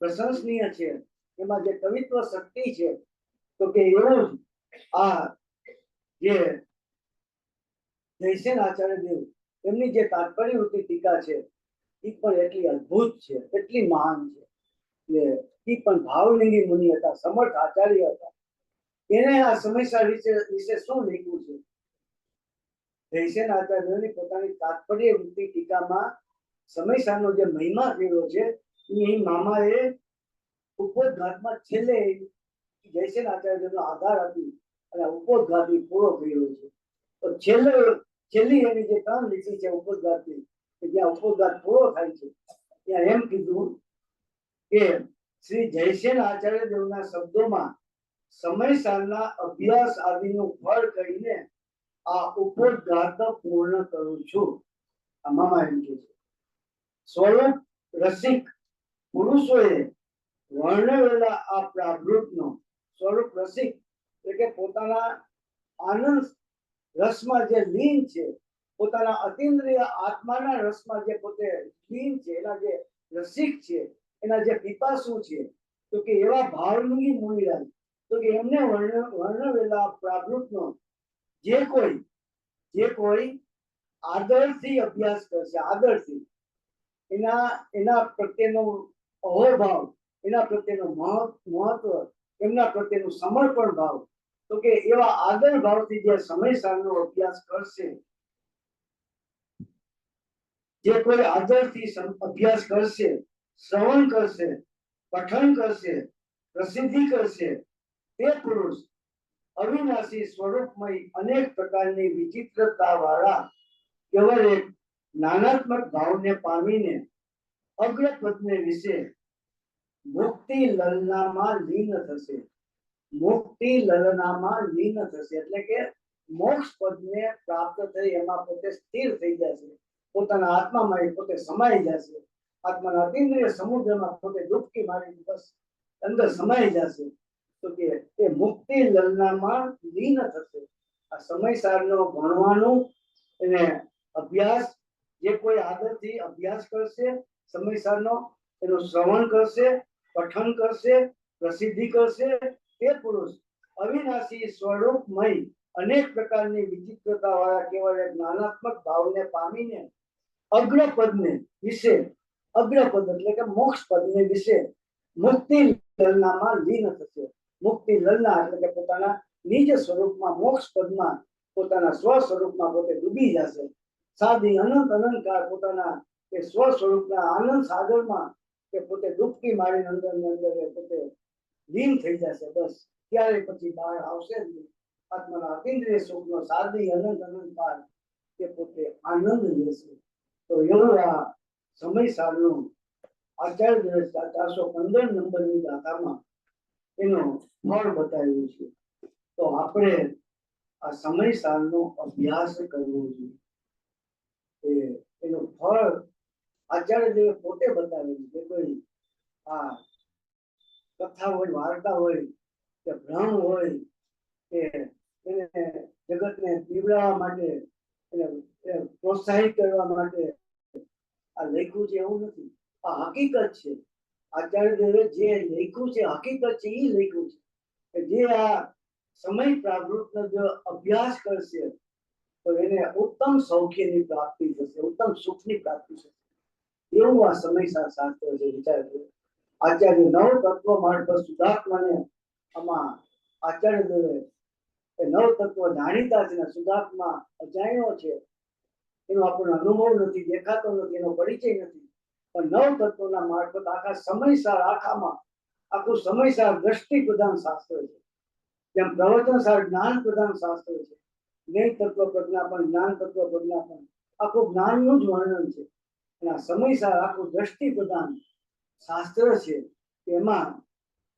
Speaker 1: પ્રશંસનીય છે, એમાં જે કવિત્વ શક્તિ છે, તો કે એવું જ આ જે જયસેન આચાર્ય દેવ એમની જે તાત્પર્ય વૃત્તિ ટીકા છે એ પણ એટલી અદ્ભુત છે, એટલી મહાન છે. એ પણ ભાવલિંગી મુનિ હતા, સમર્થ આચાર્ય હતા. એને આ સમયસાર વિશે શું લખ્યું છે? જયસેન આચાર્યની પોતાની તાત્પર્ય વૃત્તિ ટીકામાં સમયસારનો જે મહિમા કર્યો છે એ મામાએ ઉપોદ્ઘાતમાં છેલ્લે જયસેન આચાર્યનો આધાર આપી અને ઉપોદ્ઘાત પૂરો કર્યો છે. તો છેલ્લી એની જે ત્રણ લીટી છે ઉપોદ્ઘાતની, જ્યાં ઉપોદ્ઘાત પૂરો થાય છે, ત્યાં એમ કીધું કે શ્રી જયસેન આચાર્ય દેવના શબ્દોમાં સમયસારના અભ્યાસ આદિનું ફળ કહીને આ ઉપોદ્ઘાત પૂર્ણ કરું છું. આ મામા એમ કે છે, સ્વરૂપ રસિક પુરુષોએ વર્ણવેલા આ પ્રાવૃત્તનો, સ્વરૂપ રસિક એટલે કે પોતાના આનંદ રસમાં જે લીન છે, પોતાના અતિન્દ્રિય આત્માના રસમાં જે પોતે લીન છે, એના જે રસિક છે, એના જે પિપાસુ છે, તો કે એવા ભાવલિંગી મુનિરાજ, તો કે એમને વર્ણવેલા પ્રાવૃત્તનો જે કોઈ આદરથી અભ્યાસ કરશે, આદરથી એના પ્રત્યેનો અહોભાવ, એના પ્રત્યેનો મહત્વ, એમના પ્રત્યેનું સમર્પણ ભાવ, તો કે એવા આદર ભાવથી જે સમયસારનો અભ્યાસ કરશે, જે કોઈ આદરથી અભ્યાસ કરશે, શ્રવણ કરશે, પઠન કરશે, પ્રસિદ્ધિ કરશે, તે પુરુષ અવિનાશી સ્વરૂપમય અનેક પ્રકારની વિચિત્રતા વાળા કેવળ એક નાનાત્મક ભાવને પામીને અગ્રપદને વિશે મુક્તિ લલનામાં લીન થશે. મુક્તિ લલનામાં લીન થશે એટલે કે મોક્ષ પદને પ્રાપ્ત થઈ એમાં પોતે સ્થિર થઈ જશે, પોતાના આત્મામાં પોતે સમાઈ જશે, આત્માના અતિન્દ્રિય સમુદ્રમાં પોતે ડૂબકી મારી બસ અંદર સમાઈ જશે. તો કે એ મુક્તિ લલનામાં લીન થશે. આ સમયસારનો ભણવાનું અને અભ્યાસ, જે કોઈ આદરથી અભ્યાસ કરશે સમયસારનો, એનું શ્રવણ કરશે, પઠન કરશે, પ્રસિદ્ધિ કરશે, તે પુરુષ અવિનાશી સ્વરૂપમય અનેક પ્રકારની વિચિત્રતા વાળા કેવળ એક નાનાત્મક ભાવને પામીને અગ્રપદને વિશે, અગ્રપદ એટલે કે મોક્ષ પદને વિશે મુક્તિ લલનામાં લીન થશે. મુક્તિ લલના એટલે કે પોતાના નિજ સ્વરૂપમાં, મોક્ષ પદમાં, પોતાના સ્વ સ્વરૂપમાં પોતે ડૂબી જશે. સાદી અનંત અનંતકાળ પોતાના એ સ્વ સ્વરૂપના આનંદ સાગરમાં કે પોતે ડૂબકી મારીને અંદર ને અંદર પોતે લીન થઈ જશે. બસ ત્યારે પછી બહાર આવશે જ નહીં. આત્માના અતિન્દ્રિય સુખનો સાદી અનંત અનંતકાળ તે પોતે આનંદ લેશે. તો એવું આ સમયસારનું આચાર્ય 415 નંબરની ગાથામાં એનો ફળ બતાવ્યું છે. તો આપણે આ સમયસારનો અભ્યાસ કરવો જોઈએ. એનું ફળ આચાર્ય દેવે પોતે બતાવેલું છે. કોઈ આ કથા હોય, વાર્તા હોય કે ભ્રમ હોય કે એને જગતને પીવડાવવા માટે, એને પ્રોત્સાહિત કરવા માટે આ લખ્યું છે એવું નથી. આ હકીકત છે. આચાર્ય દેવે જે લખ્યું છે હકીકત છે, એ લખ્યું છે કે જે આ સમય પ્રાવૃત્તનો જો અભ્યાસ કરશે તો એને ઉત્તમ સૌખ્યની પ્રાપ્તિ થશે, ઉત્તમ સુખની પ્રાપ્તિ થશે. એવું આ સમયસાર શાસ્ત્ર છે. વિચાર કર્યો આચાર્ય નવ તત્વ માર્ગ શુદ્ધાત્માને આમાં આચાર્ય દેવે એ નવ તત્વ જાણીતા છે ને શુદ્ધાત્મા અજાણ્યો છે, એનો આપણને અનુભવ નથી, દેખાતો નથી, એનો પરિચય નથી. પણ નવ તત્વના મારફત આખા સમયસાર આખામાં આખું સમયસાર દ્રષ્ટિ પ્રધાન શાસ્ત્ર છે. જેમ પ્રવચનસાર જ્ઞાન પ્રધાન શાસ્ત્ર છે, જ્ઞેય તત્વ પ્રજ્ઞા પણ, જ્ઞાન તત્વ પ્રજ્ઞા પણ, આખું જ્ઞાનનું જ વર્ણન છે. અને આ સમયસાર આખું દ્રષ્ટિ પ્રધાન શાસ્ત્ર છે. તેમાં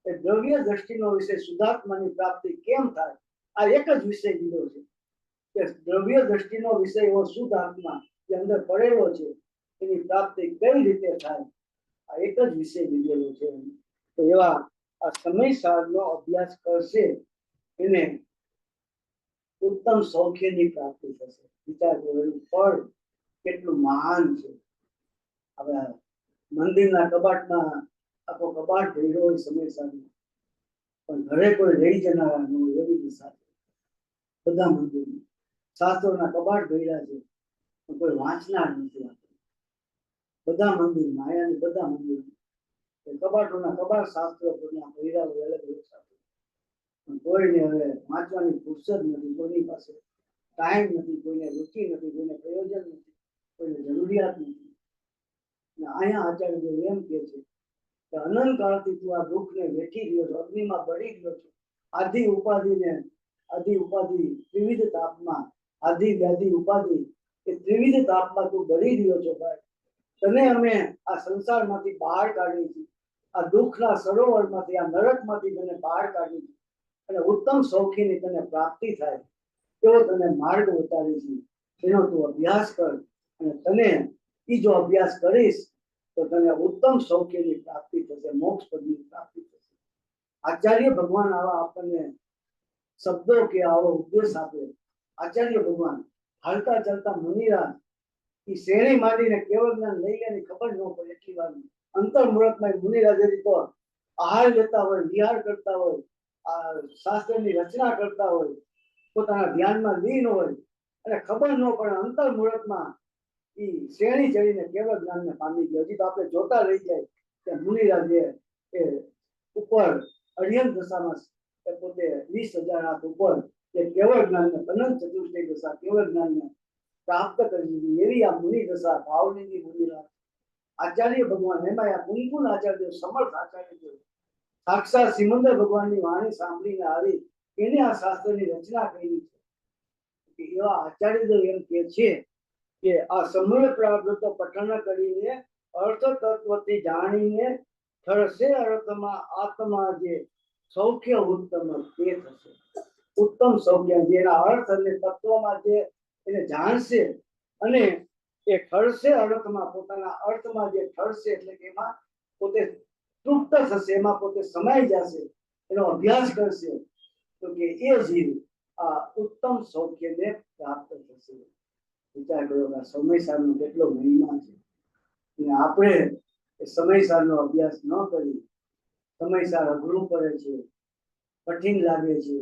Speaker 1: એ દ્રવ્ય દ્રષ્ટિનો વિષય શુદ્ધાત્માની પ્રાપ્તિ કેમ થાય, આ એક જ વિષય લીધો છે કે દ્રવ્ય દ્રષ્ટિનો વિષય એવો શુદ્ધ આત્મા જે અંદર પડેલો છે એની પ્રાપ્તિ કઈ રીતે થાય, આ એક જ વિષય લીધેલો છે. તો એવા આ સમયસારનો અભ્યાસ કરશે એને ઉત્તમ સૌખ્યની પ્રાપ્તિ થશે. વિચાર કરો એનું ફળ કેટલું મહાન છે. હવે મંદિરના કબાટમાં આખો કબાટ ભર્યો હોય સમયસાર, પણ ઘરે કોઈ રહી જનારા ન હોય એવી દિશા છે. બધા મંદિરમાં શાસ્ત્રોના કબાટ ભર્યા છે પણ કોઈ વાંચનાર નથી. બધા મંદિર માયાની બધા મંદિર કબાટોના કબાટ શાસ્ત્રો ભર્યા હોય અલગ અલગ શાસ્ત્રો, પણ કોઈને હવે વાંચવાની ફુરસદ નથી, કોઈની પાસે ટાઈમ નથી, કોઈને રુચિ નથી, કોઈને પ્રયોજન નથી, કોઈને જરૂરિયાત નથી. અહીંયા આચાર્ય એમ કે છે કે અનંત કાળથી તું આ દુઃખને વેઠી રહ્યો છો, અગ્નિમાં બળી રહ્યો છો, આધિ ઉપાધિ ત્રિવિધ તાપમાં, આધિ વ્યાધિ ઉપાધિ એ ત્રિવિધ તાપમાં તું બળી રહ્યો છો. ભાઈ તને અમે આ સંસારમાંથી બહાર કાઢી છે, આ દુઃખના સરોવરમાંથી, આ નરકમાંથી તને બહાર કાઢી છે અને ઉત્તમ સૌખ્યની તને પ્રાપ્તિ થાય એવો તને માર્ગ બતાવી છે. એનો તું અભ્યાસ કર અને તને એ જો અભ્યાસ કરીશ તો તને ઉત્તમ સૌખ્યની પ્રાપ્તિ થશે, મોક્ષ પદની પ્રાપ્તિ થશે. આચાર્ય ભગવાન આવા આપણને શબ્દો કે આવો ઉપદેશ આપે. આચાર્ય ભગવાન હાલતા ચાલતા મુનિરાજ એ શેરી માંડીને કેવળ જ્ઞાન લઈ લે ખબર ન પડે એટલી વાર અંતર મુહૂર્તમાં મુનિરાજ તો આહાર લેતા હોય, વિહાર કરતા હોય, આ શાસ્ત્રની રચના કરતા હોય, પોતાના ધ્યાનમાં લીન હોય અને ખબર ન પડે અંતર મુહૂર્તમાં એ શ્રેણી ચડીને કેવળ જ્ઞાનને પામી ગયો. હજી તો આપણે જોતા રહી જાય કે મુનિરાજે એ ઉપર અઢિયન દશામાં પોતે 20,000 હાથ ઉપર એ કેવળ જ્ઞાનને અનંત ચતુષ્ટય દશા કેવળ જ્ઞાનને પ્રાપ્ત કરી દીધી. એવી આ મુનિ દશા ભાવની મુનિરાજ આચાર્ય ભગવાન, એમાં આ કુંકુલ આચાર્ય, સમર્થ આચાર્ય, સાક્ષાત સિમંદર ભગવાનની વાણી સાંભળીને આવી એને આ શાસ્ત્રની રચના કરી છે. એવા આચાર્ય એમ કે છે કે આ સમય પ્રાપ્ત પઠન કરીને અર્થ તત્વથી જાણીને થશે અર્થમાં આત્મા જે સૌખ્ય ઉત્તમ તે થશે. ઉત્તમ સૌખ્ય જેના અર્થ અને તત્વમાં જે એને જાણશે અને એ ઠરશે અર્થમાં, પોતાના અર્થમાં જે ઠરશે એટલે કે એમાં પોતે તૃપ્ત થશે, એમાં પોતે સમાઈ જશે, એનો અભ્યાસ કરશે તો કે એ જીવ આ ઉત્તમ સૌખ્યને પ્રાપ્ત થશે. વિચાર કર્યો કે સમયસારનો કેટલો મહિમા છે. અને આપણે સમયસારનો અભ્યાસ ન કરી, સમયસાર અઘરું પડે છે, કઠિન લાગે છે.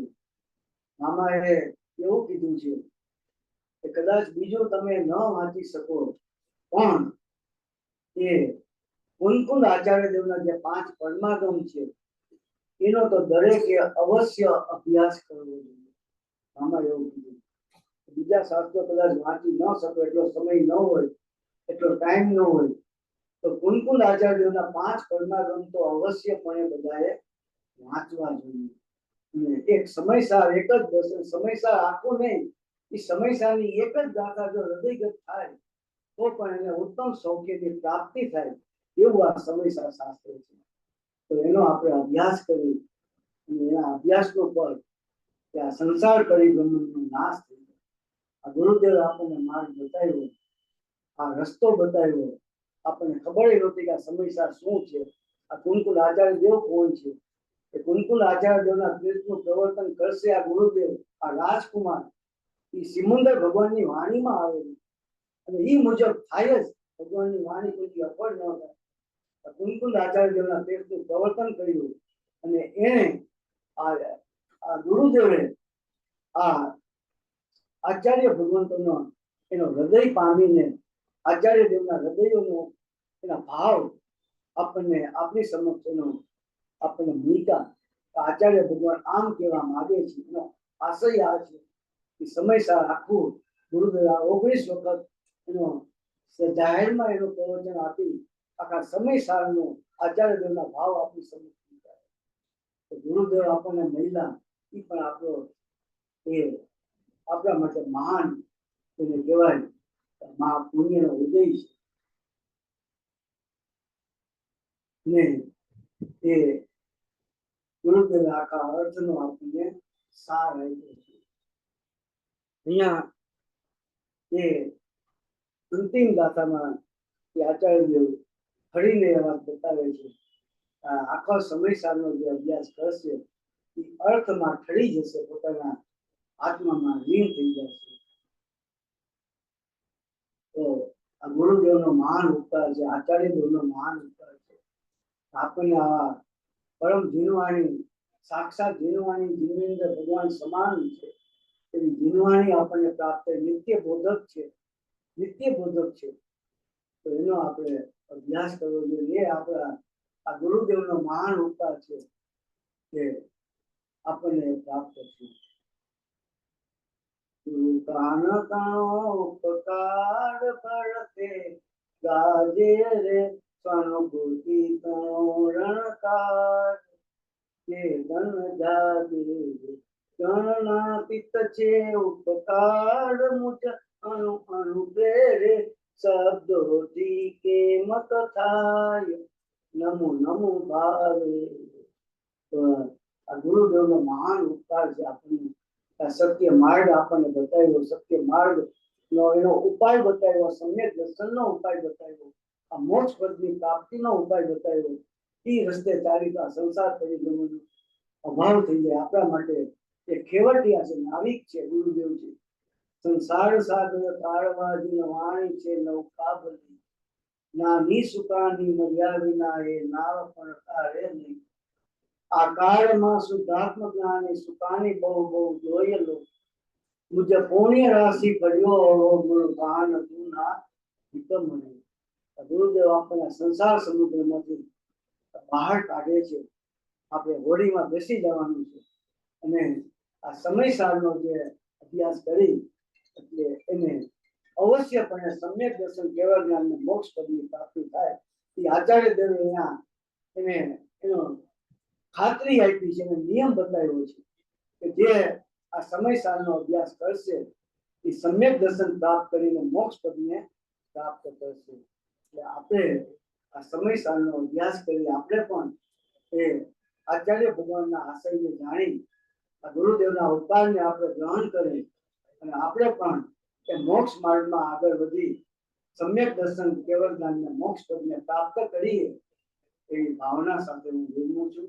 Speaker 1: મામાએ એવું કીધું છે કે કદાચ બીજું તમે ન વાંચી શકો પણ એ કુંકુલ આચાર્ય દેવના જે 5 પરમાગમ છે એનો તો દરેકે અવશ્ય અભ્યાસ કરવો જોઈએ. મામા એવું કીધું. બીજા શાસ્ત્રો કદાચ વાંચી ન શકો, એટલો સમય ન હોય, એટલો ટાઈમ ન હોય, તો કુંકુલ આચાર્યના 5 પરમાગમ તો અવશ્યપણે બધાએ વાંચવા જોઈએ. અને એક સમયસાર એક જ દર્શન, સમયસાર આખું નહીં, એ સમયસારની એક જ ગાથા જો હૃદયગત થાય તો પણ એને ઉત્તમ સૌખ્યની પ્રાપ્તિ થાય એવું આ સમયસાર શાસ્ત્ર છે. તો એનો આપણે અભ્યાસ કરી અને એના અભ્યાસનું ફળ કે આ સંસાર પરિભ્રમણનો નાશ થઈ જાય. આ ગુરુદેવ આપણને માર્ગ બતાવ્યો, આ રસ્તો બતાવ્યો. આપણને ખબર નહોતી કે આ સમયસાર શું છે. આ કુંકુલ આચાર્ય દેવ કોણ છે? એ કુંકુલ આચાર્ય દેવના તીર્થનું પ્રવર્તન કરશે આ ગુરુદેવ, આ રાજકુમાર. એ સિમંદર ભગવાનની વાણીમાં આવેલું અને એ મુજબ થાય જ. ભગવાનની વાણી કોઈ અફળ ન થાય. કુંકુલ આચાર્ય દેવના તીર્થનું પ્રવર્તન કર્યું અને એને આ ગુરુદેવે આ આચાર્ય ભગવંતોનો એનો હૃદય પામીને આચાર્ય દેવના હૃદયનો એના ભાવ આપણને આપણી સમક્ષ એનો આપણને મૂક્યા. આચાર્ય ભગવાન આમ કહેવા માંગે છે, એનો આશય આ છે કે સમયસર આખું ગુરુદેવ 19 વખત એનો જાહેરમાં એનું પ્રવચન આપી આખા સમયસારનો આચાર્ય દેવના ભાવ આપણી સમક્ષ મૂક્યા. ગુરુદેવ આપણને મળ્યા એ પણ આપણો એ આપણા માટે મહાન એને કહેવાય મહા પુણ્યનો ઉદય છે ને એ ગુરુદેવ આખા અર્થનો આપણને સાર આપ્યો છે. અહીંયા એ અંતિમ ગાથામાં આચાર્ય દેવ ફરીને એ વાત બતાવે છે. આખો સમયસારનો જે અભ્યાસ કરશે એ અર્થમાં ઠરી જશે, પોતાના આત્મામાં લીન થઈ જશે. તો આ ગુરુદેવનો મહાન ઉપકાર છે, આચાર્ય દેવનો મહાન ઉપકાર છે. આપણને આ પરમ જીનવાણી સાક્ષાત જીનવાણી જીનેન્દ્ર ભગવાન સમાન છે એવી જીનવાણી આપણને પ્રાપ્ત નિત્ય બોધક છે, નિત્ય બોધક છે. તો એનો આપણે અભ્યાસ કરવો જોઈએ. એ આપણા આ ગુરુદેવનો મહાન ઉપકાર છે કે આપણને પ્રાપ્ત છે. કાન કાનો ઉપકાર કરતે ગાજે રે સ્વાનુભૂતિ રણકાર કે ધન જાગે ગણના પિત્ત છે ઉપકાર મુજ અણુ અણુ પ્રેરે શબ્દોથી કે મત થાય નમો નમો ભાવે. તો આ ગુરુદેવનો મહાન ઉપકાર છે. આપણને સત્ય માર્ગ આપણને બતાવ્યો, સત્ય માર્ગ નો એનો ઉપાય બતાવ્યો, સમ્યક દર્શનનો ઉપાય બતાવ્યો, આ મોક્ષ પદની પ્રાપ્તિનો ઉપાય બતાવ્યો. એ રસ્તે ચાલી તો આ સંસાર પરિભ્રમણનો અભાવ થઈ જાય. આપણા માટે એ ખેવટિયા છે, નાવિક છે, ગુરુદેવ છે. સંસાર સાગર તારવાજી વાણી છે નૌકા બની નાની સુકાની મર્યા વિના એ નાવ પણ તારે નહીં. આ કાળમાં શુદ્ધાત્મ જ્ઞાની સુકાની બહુ બહુ જોયેલો મુજબ પુણ્ય રાશિ ભર્યો ગુરુ ગાન તુના હિતમ મને. ગુરુદેવ આપણને સંસાર સમુદ્રમાંથી બહાર કાઢે છે. આપણે હોડીમાં બેસી જવાનું છે અને આ સમયસારનો જે અભ્યાસ કરી એટલે એને અવશ્યપણે સમ્યક દર્શન કેવળ જ્ઞાન મોક્ષ પદની પ્રાપ્તિ થાય. એ આચાર્ય દેવ અહીંયા એને એનો ખાતરી આપી છે અને નિયમ બતાવ્યો છે કે જે આ સમયસારનો અભ્યાસ કરશે એ સમ્યક દર્શન પ્રાપ્ત કરીને મોક્ષ પદને પ્રાપ્ત કરશે. એટલે આપણે આ સમયસારનો અભ્યાસ કરી આપણે પણ એ આચાર્ય ભગવાનના આશયને જાણી આ ગુરુદેવના ઉપકારને આપણે ગ્રહણ કરી અને આપણે પણ એ મોક્ષ માર્ગમાં આગળ વધી સમ્યક દર્શન કેવળ જ્ઞાનને મોક્ષ પદને પ્રાપ્ત કરીએ એવી ભાવના સાથે હું વિરમું છું.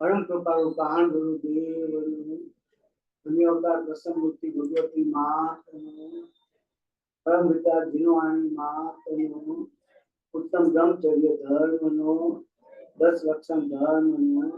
Speaker 1: પરમ કૃપાળુ કાન ગુરુદેવનું ધન્યવાદ. પ્રસન્નમૂર્તિ ભગવતી માતનું, પરમ વિચાર જીનવાણી માતનું, ઉત્તમ બ્રહ્મચર્ય ધર્મનો, 10 લક્ષણ ધર્મનો